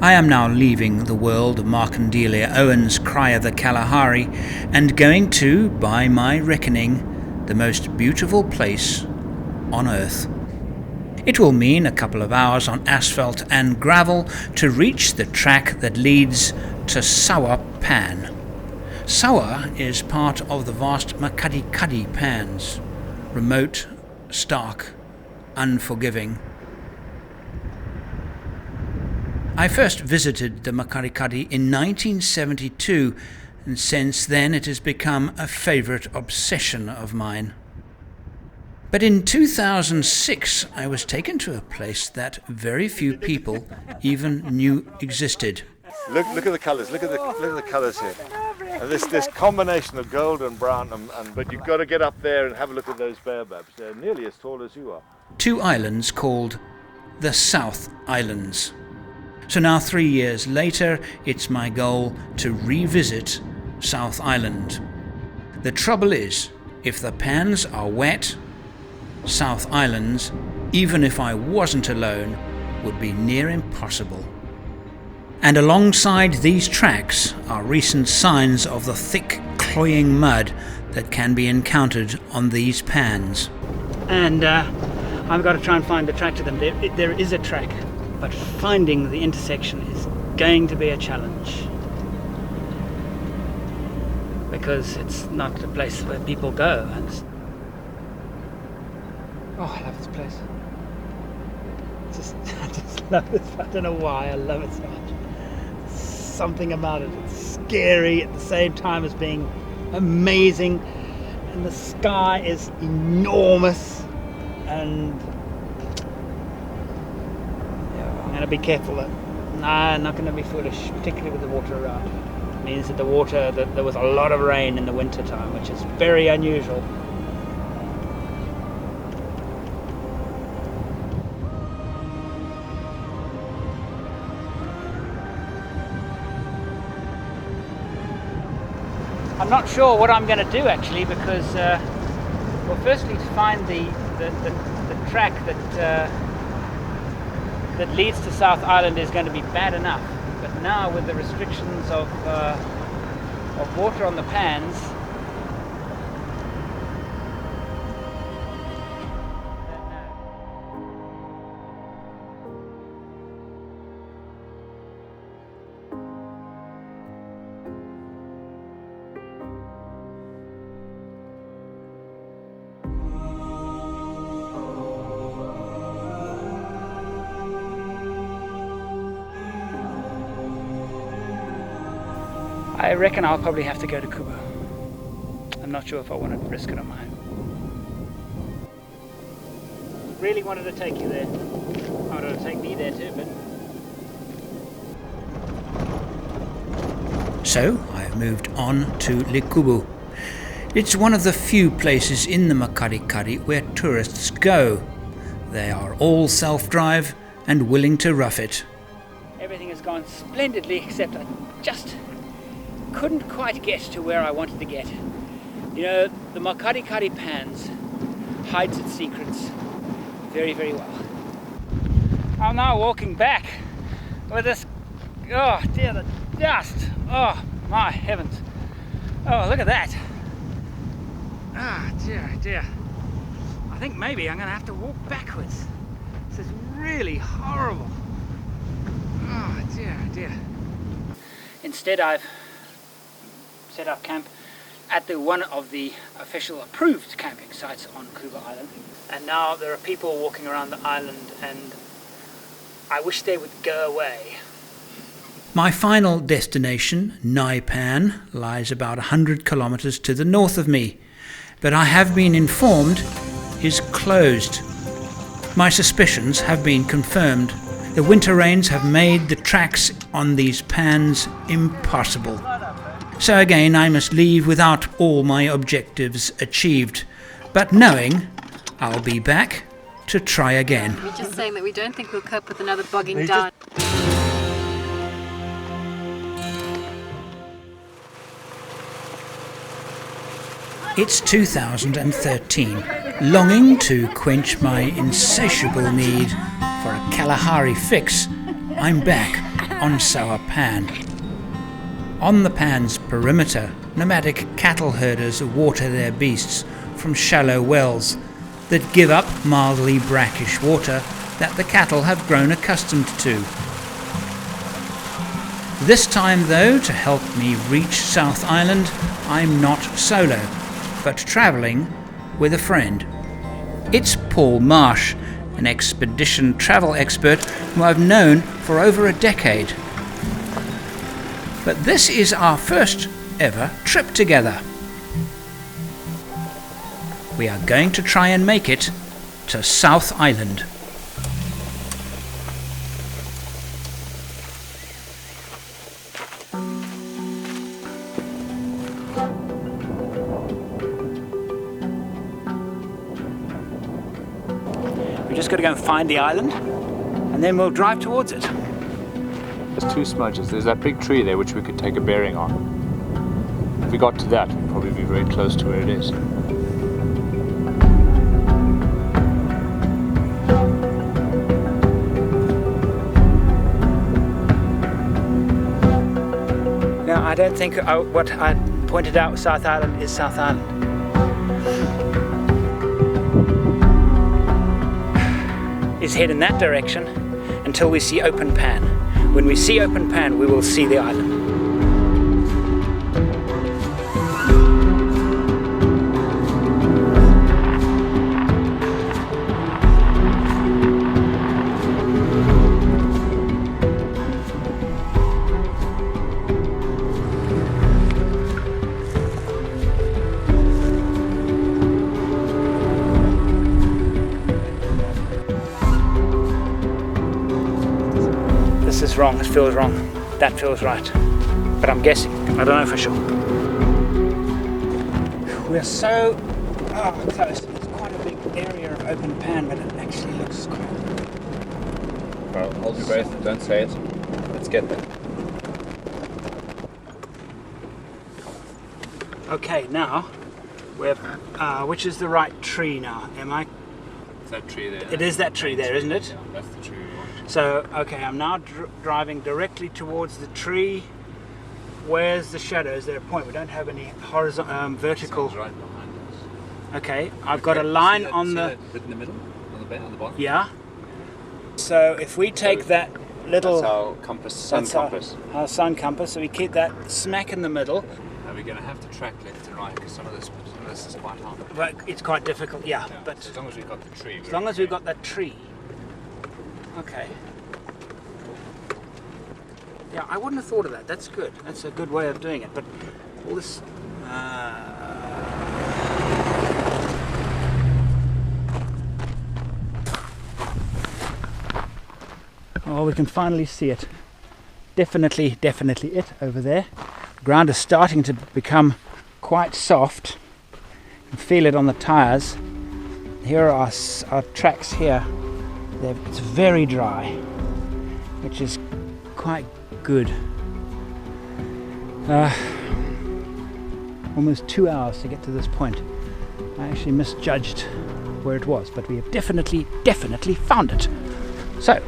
I am now leaving the world of Mark and Delia Owen's Cry of the Kalahari and going to, by my reckoning, the most beautiful place on Earth. It will mean a couple of hours on asphalt and gravel to reach the track that leads to Sawa Pan. Sawa is part of the vast Makari pans, remote, stark, unforgiving. I first visited the Makari in 1972, and since then it has become a favourite obsession of mine. But in 2006 I was taken to a place that very few people even knew existed. Look at the colours. Look at the colours here. And this combination of gold and brown, but you've got to get up there and have a look at those baobabs. They're nearly as tall as you are. 2 islands called the South Islands. So now 3 years later, it's my goal to revisit South Island. The trouble is, if the pans are wet, South Islands, even if I wasn't alone, would be near impossible. And alongside these tracks are recent signs of the thick, cloying mud that can be encountered on these pans. And I've got to try and find the track to them. There is a track, but finding the intersection is going to be a challenge, because it's not a place where people go. Oh, I love this place. I just love it. I don't know why I love it so much. Something about it. It's scary at the same time as being amazing, and the sky is enormous. And yeah, I'm going to be careful though. Nah, I'm not going to be foolish, particularly with the water around. It means that there was a lot of rain in the winter time, which is very unusual. I'm not sure what I'm going to do actually, because well, firstly, to find the track that leads to South Island is going to be bad enough, but now with the restrictions of water on the pans, I reckon I'll probably have to go to Kubu. I'm not sure if I want to risk it on my own. Really wanted to take you there. I wanted to take me there too, but... So I've moved on to Likubu. It's one of the few places in the Makarikari where tourists go. They are all self-drive and willing to rough it. Everything has gone splendidly, except I just couldn't quite get to where I wanted to get. You know, the Makarikari Pans hides its secrets very, very well. I'm now walking back with this, oh dear, the dust. Oh my heavens. Oh, look at that. Ah, dear, dear. I think maybe I'm going to have to walk backwards. This is really horrible. Oh, dear, dear. Instead, I've set up camp at one of the official approved camping sites on Kuba Island. And now there are people walking around the island, and I wish they would go away. My final destination, Naipan, lies about 100 kilometers to the north of me, but I have been informed is closed. My suspicions have been confirmed. The winter rains have made the tracks on these pans impossible. So again, I must leave without all my objectives achieved, but knowing I'll be back to try again. We're just saying that we don't think we'll cope with another bogging down. It's 2013. Longing to quench my insatiable need for a Kalahari fix, I'm back on Sawa Pan. On the pan's perimeter, nomadic cattle herders water their beasts from shallow wells that give up mildly brackish water that the cattle have grown accustomed to. This time though, to help me reach South Island, I'm not solo, but travelling with a friend. It's Paul Marsh, an expedition travel expert who I've known for over a decade. But this is our first ever trip together. We are going to try and make it to South Island. We've just got to go and find the island, and then we'll drive towards it. There's two smudges. There's that big tree there which we could take a bearing on. If we got to that, we'd probably be very close to where it is. Now, I don't think what I pointed out with South Island is South Island. Is head in that direction until we see open pan. When we see open pan, we will see the island. This is wrong, it feels wrong. That feels right. But I'm guessing, I don't know for sure. We're so close. It's quite a big area of open pan, but it actually looks quite... Well, hold your breath, don't say it. Let's get there. Okay, now, we're, which is the right tree now? Am I? It's that tree there. It is that tree there, isn't it? Yeah, that's the tree we want. So, okay, I'm now driving directly towards the tree. Where's the shadow? Is there a point? We don't have any horizontal, vertical. It's right behind us. Okay, I've got a line on the... that bit in the middle? On the bottom? Yeah. So if we take that little... That's our compass, sun compass. Our sun compass, so we keep that smack in the middle. Now we're going to have to track left and right because some of this is quite hard. But it's quite difficult, yeah. Yeah, But so as long as we've got the tree. as long as we've got that tree. Okay. Yeah, I wouldn't have thought of that. That's good. That's a good way of doing it. But all this... Oh, we can finally see it. Definitely it over there. The ground is starting to become quite soft. You can feel it on the tires. Here are our tracks here. It's very dry, which is quite good. Almost 2 hours to get to this point. I actually misjudged where it was, but we have definitely found it. So,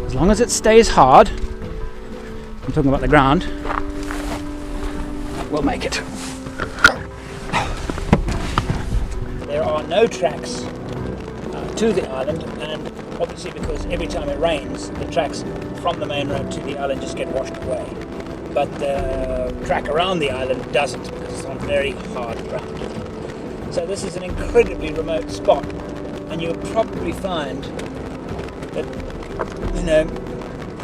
as long as it stays hard, I'm talking about the ground, we'll make it. There are no tracks to the island, and obviously because every time it rains, the tracks from the main road to the island just get washed away. But the track around the island doesn't, because it's on very hard ground. So this is an incredibly remote spot, and you'll probably find that, you know,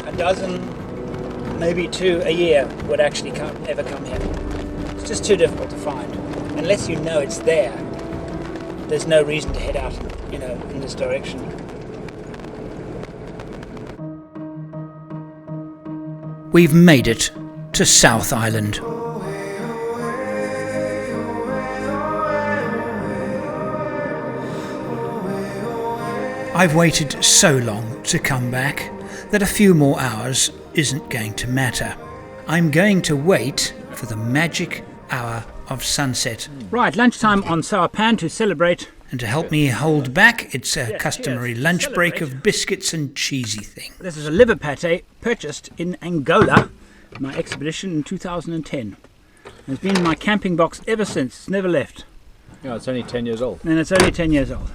a dozen, maybe 2 a year would actually ever come here. It's just too difficult to find. Unless you know it's there, there's no reason to head out, you know, in this direction. We've made it to South Island. I've waited so long to come back that a few more hours isn't going to matter. I'm going to wait for the magic hour of sunset. Right, lunchtime on Sauerpan to celebrate. And to help me hold back, it's a customary lunch break of biscuits and cheesy things. This is a liver pate purchased in Angola, my expedition in 2010. It's been in my camping box ever since. It's never left. Yeah, it's only 10 years old. And it's only 10 years old.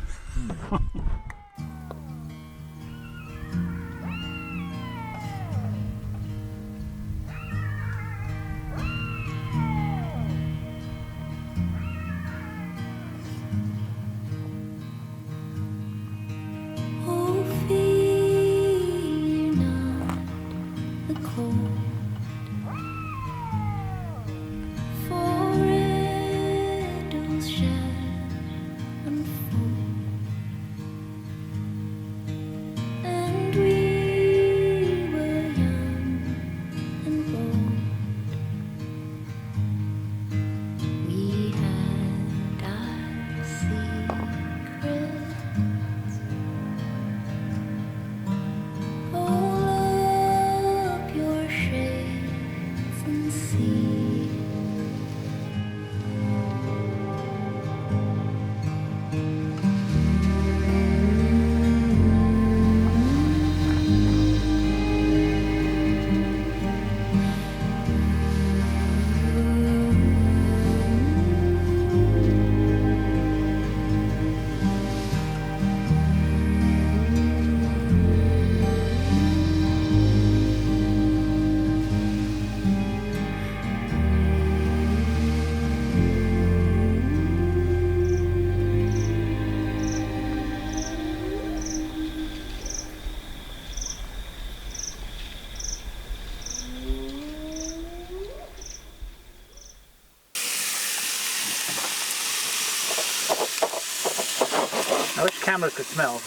I wish cameras could smell.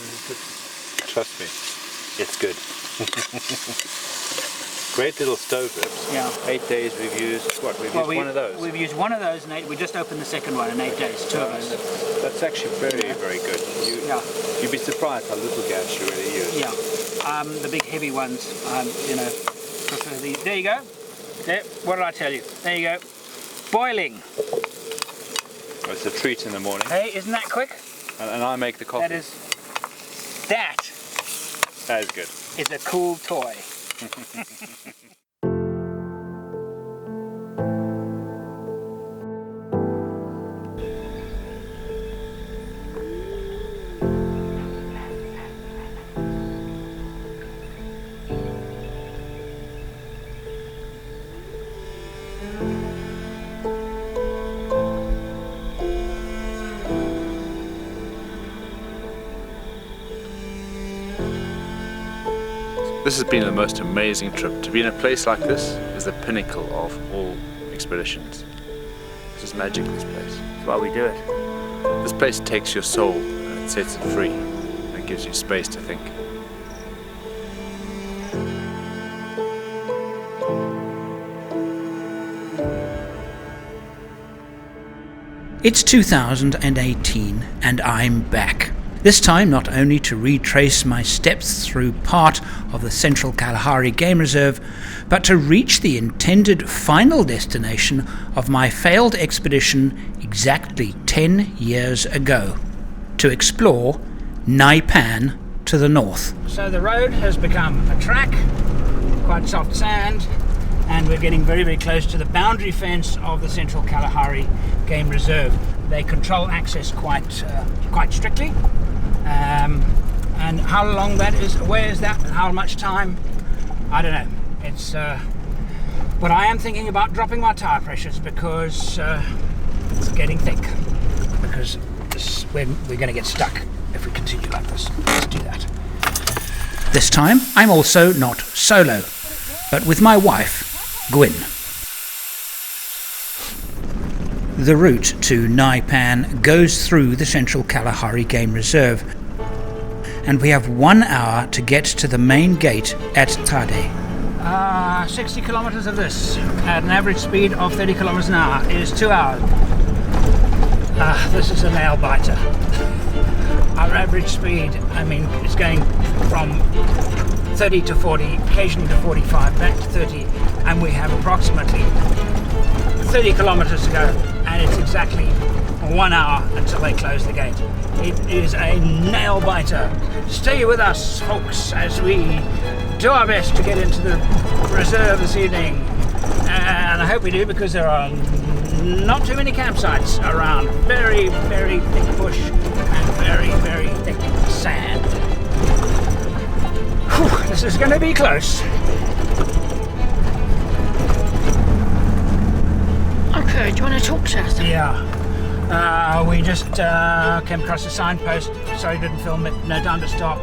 Trust me, it's good. Great little stove ribs. Yeah. 8 days we've used. What, we've used one of those? We've used one of those, and we just opened the second one in 8 days, 2 of us. That's actually very good. You'd be surprised how little gas you really use. Yeah. The big heavy ones, you know, prefer these. There you go. There. What did I tell you? There you go. Boiling. It's a treat in the morning. Hey, isn't that quick? And I make the coffee. That is good. Is a cool toy. This has been the most amazing trip. To be in a place like this is the pinnacle of all expeditions. It's just magic, this place. That's why we do it. This place takes your soul and it sets it free. And it gives you space to think. It's 2018 and I'm back. This time not only to retrace my steps through part of the Central Kalahari Game Reserve, but to reach the intended final destination of my failed expedition exactly 10 years ago, to explore Naipan to the north. So the road has become a track, quite soft sand, and we're getting very, very close to the boundary fence of the Central Kalahari Game Reserve. They control access quite strictly. And how long that is, where is that, and how much time, I don't know. It's, but I am thinking about dropping my tire pressures because it's getting thick. Because we're going to get stuck if we continue like this. Let's do that. This time I'm also not solo, but with my wife, Gwyn. The route to Naipan goes through the Central Kalahari Game Reserve, and we have 1 hour to get to the main gate at Tade. 60 kilometers of this at an average speed of 30 kilometers an hour is 2 hours. This is a nail biter. Our average speed, I mean, is going from 30 to 40, occasionally to 45, back to 30, and we have approximately 30 kilometers to go, and it's exactly 1 hour until they close the gate. It is a nail biter. Stay with us, folks, as we do our best to get into the reserve this evening, and I hope we do, because there are not too many campsites around. Very, very thick bush and very, very thick sand. Whew, this is going to be close. Okay, do you want to talk to us? Yeah. We just came across a signpost. Sorry, didn't film it. No time to stop.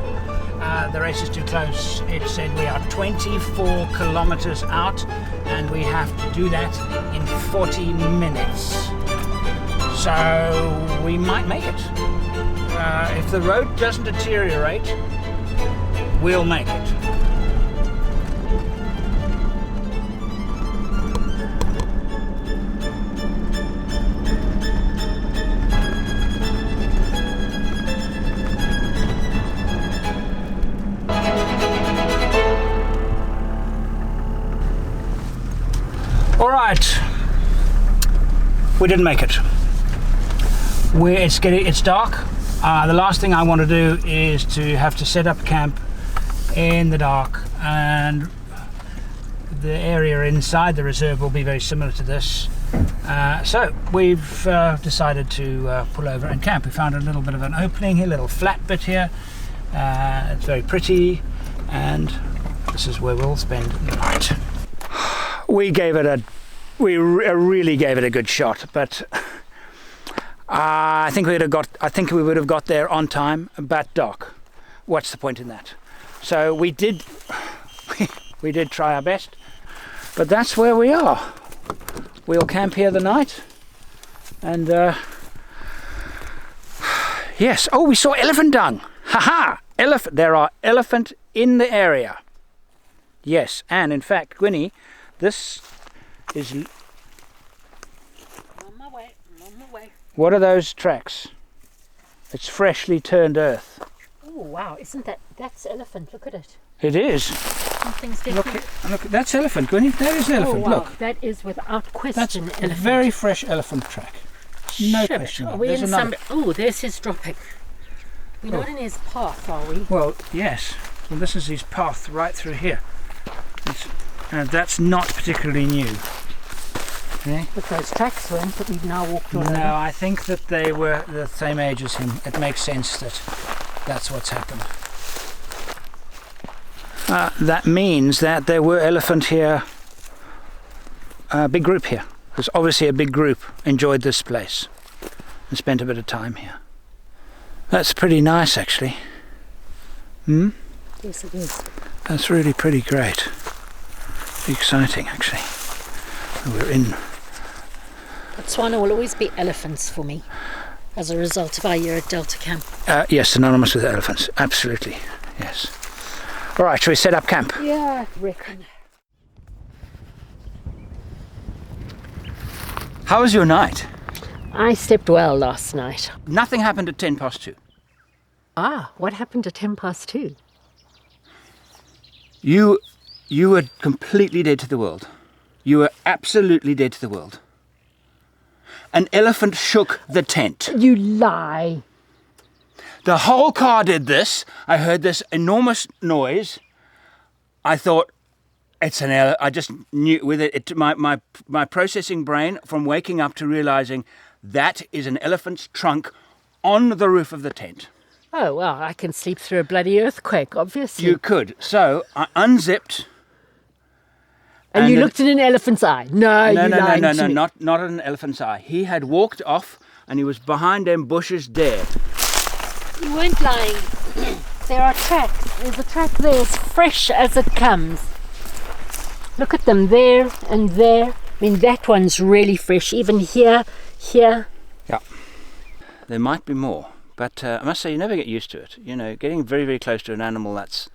The race is too close. It said we are 24 kilometers out and we have to do that in 40 minutes. So we might make it. If the road doesn't deteriorate, we'll make it. Alright, we didn't make it. It's dark. The last thing I want to do is to have to set up camp in the dark, and the area inside the reserve will be very similar to this. So we've decided to pull over and camp. We found a little bit of an opening here, a little flat bit here. It's very pretty, and this is where we'll spend the night. We really gave it a good shot, but I think we would have got there on time, but dark. What's the point in that? So we did try our best, but that's where we are. We'll camp here the night, and yes. Oh, we saw elephant dung. Haha! Elephant. There are elephant in the area. Yes, and in fact, Gwynnie, this is. I'm on my way. What are those tracks? It's freshly turned earth. Oh wow! Isn't that's elephant? Look at it. It is. Something's different. Look, that's elephant, Gwynnie. There is elephant. Oh, wow. Look. That is without question That's elephant. a very fresh elephant track. No Shit. question. Are we There's in another. Oh, there's his dropping. We're not in his path, are we? Well, yes. Well, this is his path right through here. That's not particularly new. Okay. But those tracks weren't, that we've now walked all over. No, I think that they were the same age as him. It makes sense that that's what's happened. That means that there were elephant here, a big group here. There's obviously a big group enjoyed this place and spent a bit of time here. That's pretty nice, actually. Yes, it is. That's really pretty great. Exciting, actually. We're in. Botswana will always be elephants for me as a result of our year at Delta Camp. Yes, synonymous with elephants. Absolutely. Yes. All right, shall we set up camp? Yeah, I reckon. How was your night? I slept well last night. Nothing happened at 2:10. Ah, what happened at 2:10? You were completely dead to the world. You were absolutely dead to the world. An elephant shook the tent. You lie. The whole car did this. I heard this enormous noise. I thought, it's an elephant. I just knew with it, my processing brain from waking up to realizing that is an elephant's trunk on the roof of the tent. Oh, well, I can sleep through a bloody earthquake, obviously. You could. So I unzipped. And you looked in an elephant's eye. No, No, you lied to me. not an elephant's eye. He had walked off and he was behind them bushes there. You weren't lying. There are tracks. There's a track there as fresh as it comes. Look at them there and there. I mean, that one's really fresh. Even here. Yeah. There might be more. But I must say, you never get used to it. You know, getting very, very close to an animal that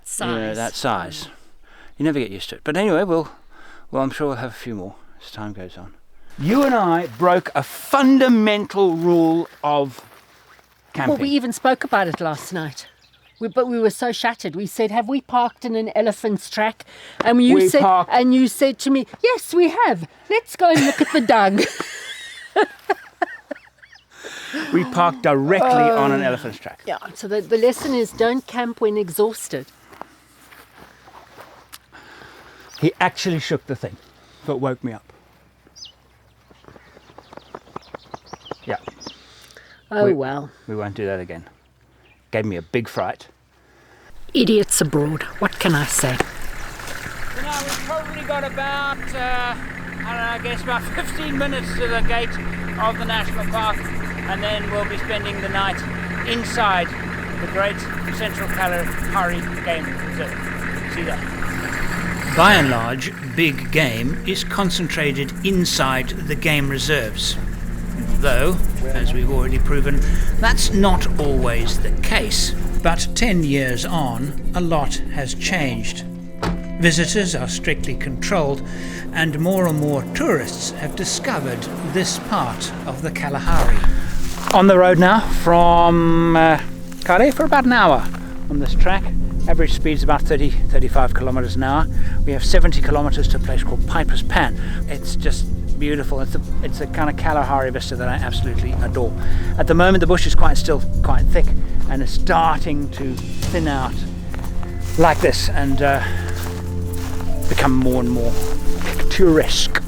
size. That size. You never get used to it. But anyway, I'm sure we'll have a few more as time goes on. You and I broke a fundamental rule of camping. Well, we even spoke about it last night. But we were so shattered. We said, have we parked in an elephant's track? And you said to me, yes, we have. Let's go and look at the dung. We parked directly on an elephant's track. Yeah, so the lesson is don't camp when exhausted. He actually shook the thing, but woke me up. Yeah. Well. We won't do that again. Gave me a big fright. Idiots abroad. What can I say? You know, we've probably got about, I guess about 15 minutes to the gate of the national park, and then we'll be spending the night inside the great Central Kalahari Game Reserve. See that? By and large, big game is concentrated inside the game reserves. Though, as we've already proven, that's not always the case. But 10 years on, a lot has changed. Visitors are strictly controlled, and more tourists have discovered this part of the Kalahari. On the road now from Kare for about an hour on this track. Average speed is about 35 kilometers an hour. We have 70 kilometers to a place called Piper's Pan. It's just beautiful. It's a kind of Kalahari vista that I absolutely adore. At the moment the bush is quite thick and is starting to thin out like this and become more and more picturesque.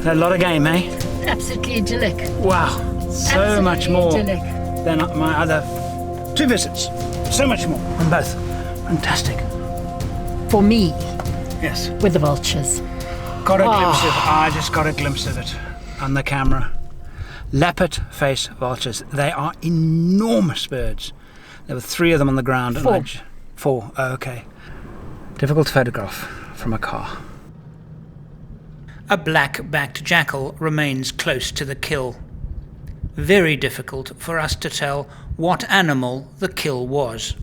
A lot of game, eh? Absolutely idyllic. Wow, so Absolutely much more idyllic. than my other 2 visits. So much more on both. Fantastic. For me, Yes. with the vultures. I just got a glimpse of it on the camera. Lappet face vultures. They are enormous birds. There were 3 of them on the ground. 4. 4, oh, okay. Difficult to photograph from a car. A black-backed jackal remains close to the kill. Very difficult for us to tell what animal the kill was.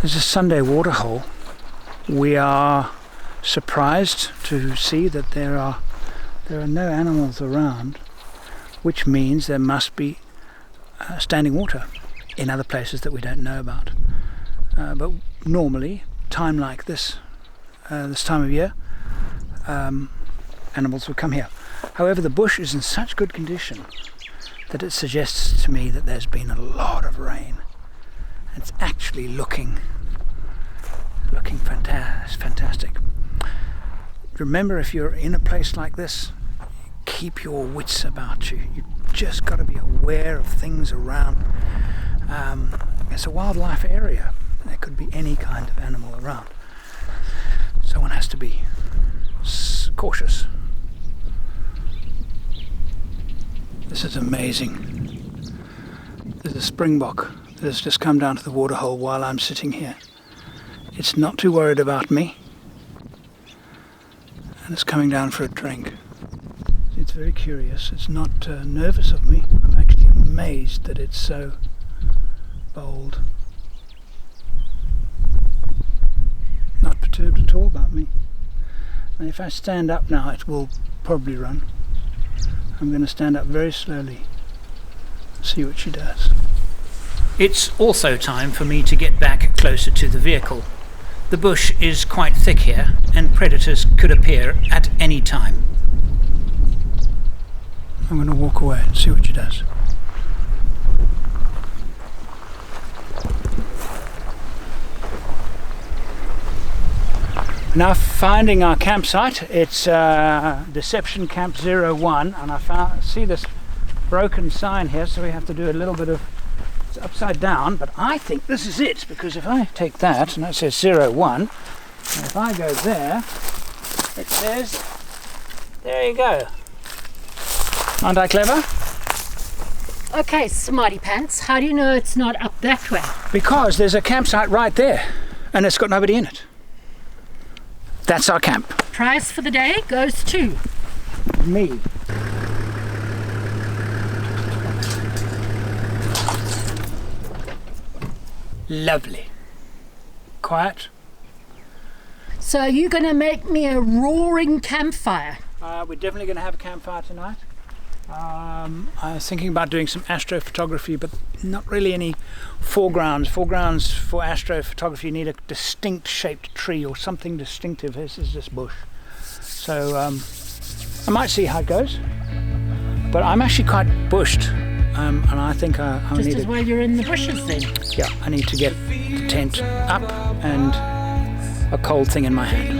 There's a Sunday waterhole. We are surprised to see that there There are no animals around, which means there must be standing water in other places that we don't know about. But normally, time like this, this time of year, animals would come here. However, the bush is in such good condition that it suggests to me that there's been a lot of rain. It's actually looking fantastic. Remember, if you're in a place like this, keep your wits about you. You've just got to be aware of things around. It's a wildlife area. There could be any kind of animal around. So one has to be cautious. This is amazing. There's a springbok that has just come down to the waterhole while I'm sitting here. It's not too worried about me, and it's coming down for a drink. It's very curious. It's not nervous of me. I'm actually amazed that it's so bold. Not perturbed at all about me. And if I stand up now, it will probably run. I'm going to stand up very slowly and see what she does. It's also time for me to get back closer to the vehicle. The bush is quite thick here, and predators could appear at any time. I'm going to walk away and see what she does. Now finding our campsite. It's Deception Camp 01, and I see this broken sign here, so we have to do a little bit of, it's upside down, but I think this is it, because if I take that, and that says 01, and if I go there, it says, there you go. Aren't I clever? Okay, smarty pants, how do you know it's not up that way? Because there's a campsite right there, and it's got nobody in it. That's our camp. Prize for the day goes to Me. Lovely. Quiet. So are you going to make me a roaring campfire? We're definitely going to have a campfire tonight. I was thinking about doing some astrophotography, but not really any foregrounds. Foregrounds for astrophotography, you need a distinct shaped tree or something distinctive. This is just bush. So I might see how it goes. But I'm actually quite bushed, and I think I'll Just need as well you're in the bushes then. Yeah, I need to get the tent up and a cold thing in my hand.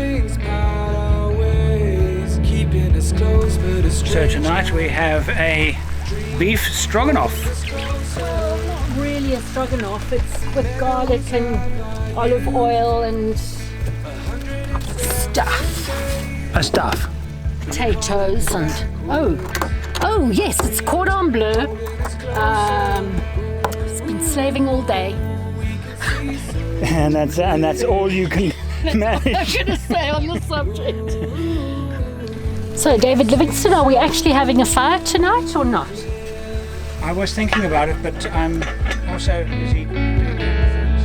So tonight we have a beef stroganoff. Well, not really a stroganoff. It's with garlic and olive oil and stuff. A stuff. Potatoes and oh yes, it's cordon bleu. It's been slaving all day. And that's all you can manage. I'm going to say on the subject. So, David Livingston, are we actually having a fire tonight or not? I was thinking about it, but I'm also busy doing other things.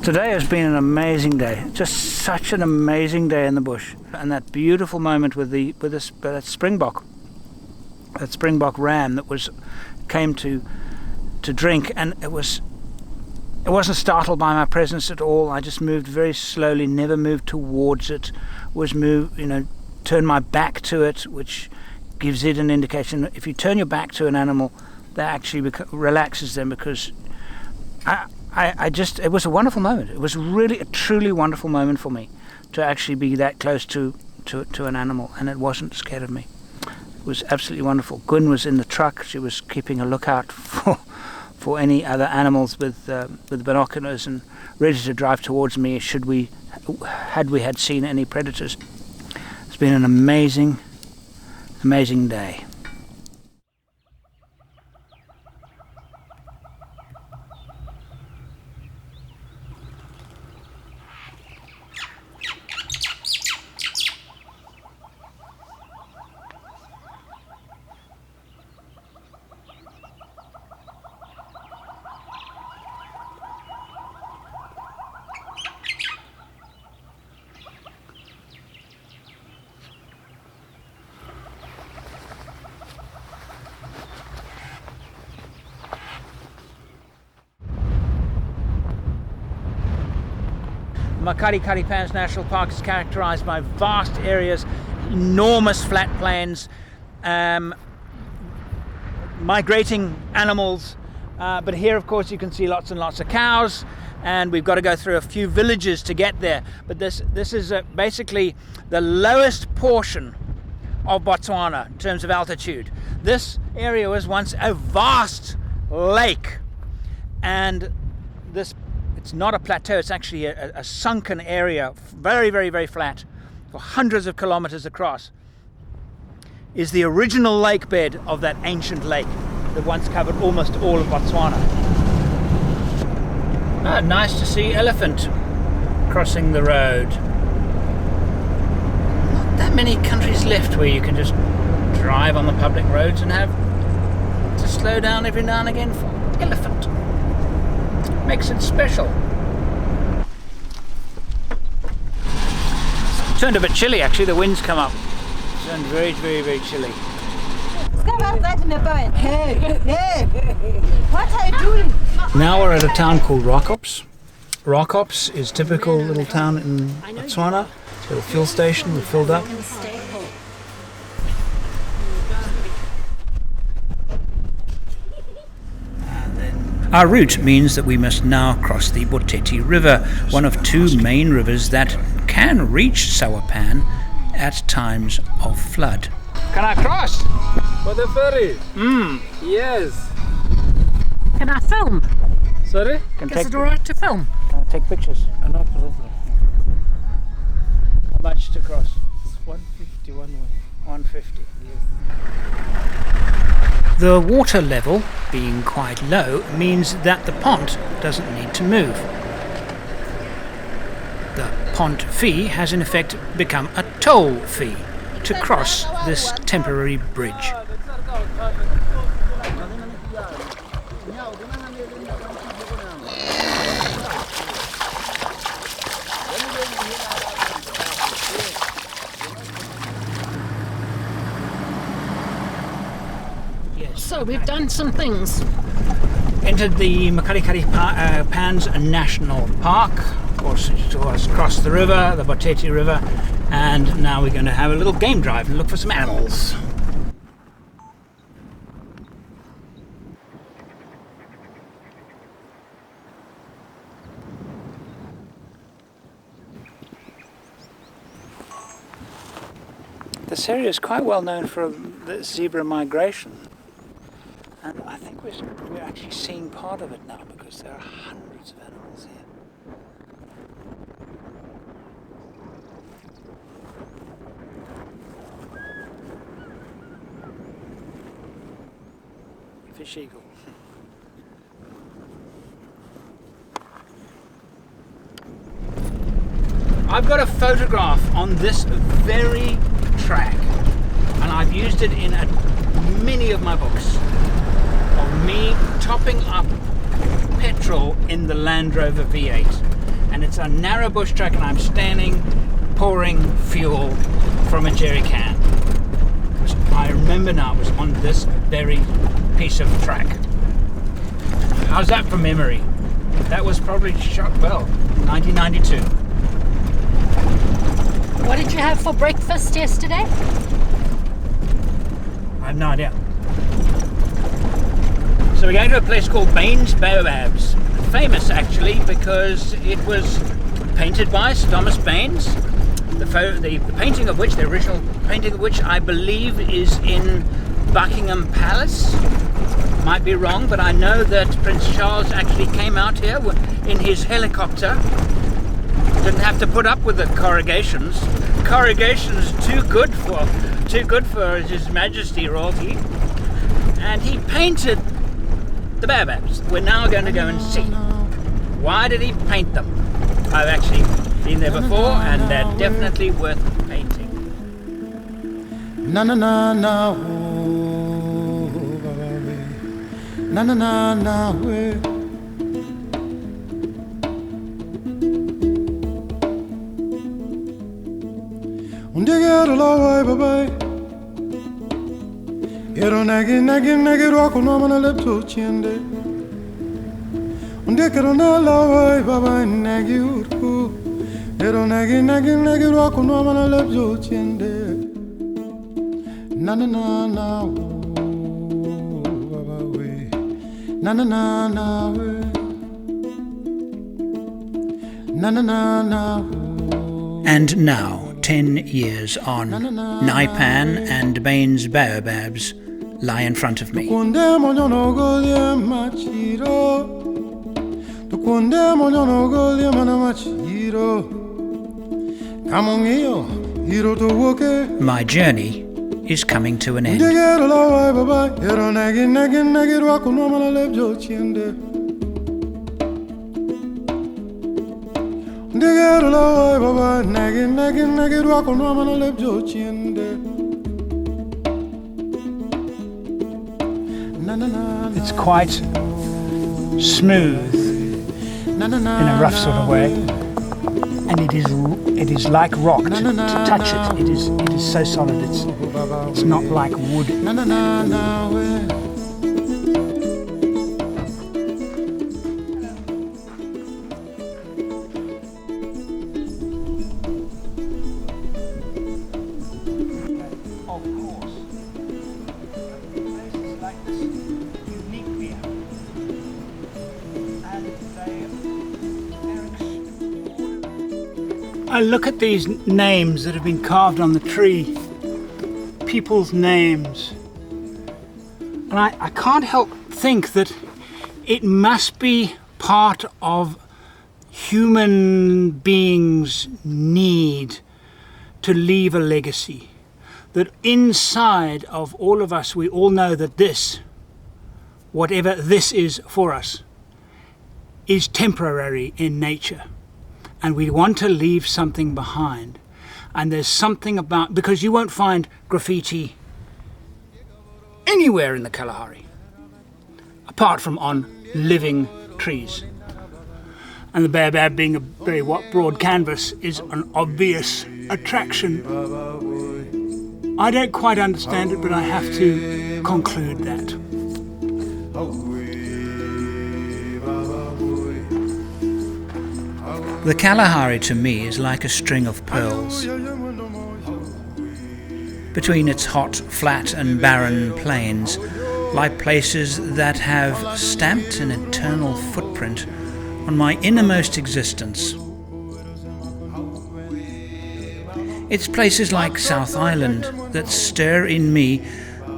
Today has been an amazing day. Just such an amazing day in the bush, and that beautiful moment with that springbok ram that came to drink, and it wasn't startled by my presence at all. I just moved very slowly, never moved towards it, turned my back to it, which gives it an indication. If you turn your back to an animal, that actually relaxes them, because it was a wonderful moment. It was really a truly wonderful moment for me to actually be that close to an animal, and it wasn't scared of me. It was absolutely wonderful. Gun was in the truck. She was keeping a lookout for any other animals with binoculars and ready to drive towards me had we seen any predators. It's been an amazing day. Makari Pans National Park is characterized by vast areas, enormous flat plains, migrating animals, but here of course you can see lots and lots of cows, and we've got to go through a few villages to get there. But this is basically the lowest portion of Botswana in terms of altitude. This area was once a vast lake, and it's not a plateau, it's actually a sunken area, very, very, very flat, for hundreds of kilometers across, is the original lake bed of that ancient lake that once covered almost all of Botswana. Nice to see elephant crossing the road. Not that many countries left where you can just drive on the public roads and have to slow down every now and again for elephant. Makes it special. It's turned a bit chilly actually, the wind's come up. It's turned very, very, very chilly. Hey, what are you doing? Now we're at a town called Rockops. Rockops is typical little town in Botswana. It's got a fuel station, we're filled up. Our route means that we must now cross the Boteti River, one of two main rivers that can reach Sawapan at times of flood. Can I cross? For the ferry? Yes. Can I film? Sorry? Is it alright to film? Take pictures. No problem. How much to cross? It's 150 one way. 150. Yes. The water level being quite low means that the pont doesn't need to move. The pont fee has in effect become a toll fee to cross this temporary bridge. So we've done some things. Entered the Makari Pans National Park, of course to us across the river, the Boteti River, and now we're going to have a little game drive and look for some animals. This area is quite well known for the zebra migration. And I think we're actually seeing part of it now because there are hundreds of animals here. Fish eagle. I've got a photograph on this very track, and I've used it in many of my books, of me topping up petrol in the Land Rover V8, and it's a narrow bush track and I'm standing pouring fuel from a jerry can, which I remember now was on this very piece of track. How's that from memory? That was probably shot, well, 1992. What did you have for breakfast yesterday? I have no idea. So we're going to a place called Baines Baobabs. Famous actually because it was painted by Sir Thomas Baines. The painting of which, the original painting of which I believe is in Buckingham Palace. Might be wrong, but I know that Prince Charles actually came out here in his helicopter. Didn't have to put up with the corrugations. Corrugations too good for His Majesty royalty. And he painted the baobabs. We're now going to go and see. Why did he paint them? I've actually been there before, and they're definitely worth painting. Na na na na oh, na na na na we. Undegero la way bye. Ero nagi rocco no mana lepto chinde. Undegero na la way bye nagi urku. Ero nagi nagi nagi roko no mana lebjo chende. Na na na na baba we. Na na na na we. Na na na na. And now, 10 years on, Naipan and Bain's baobabs lie in front of me. My journey is coming to an end. It's quite smooth in a rough sort of way, and it is like rock to touch it. It is so solid. It's not like wood. I look at these names that have been carved on the tree, people's names, and I can't help think that it must be part of human beings' need to leave a legacy. That inside of all of us, we all know that this, whatever this is for us, is temporary in nature. And we want to leave something behind. And there's something about, because you won't find graffiti anywhere in the Kalahari, apart from on living trees. And the baobab, being a very broad canvas, is an obvious attraction. I don't quite understand it, but I have to conclude that. The Kalahari to me is like a string of pearls. Between its hot, flat and barren plains lie places that have stamped an eternal footprint on my innermost existence. It's places like South Island that stir in me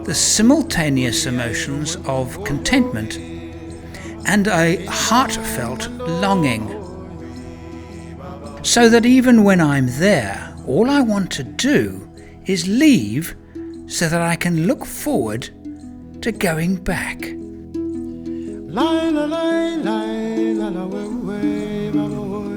the simultaneous emotions of contentment and a heartfelt longing. So that even when I'm there, all I want to do is leave so that I can look forward to going back. La la la la la la la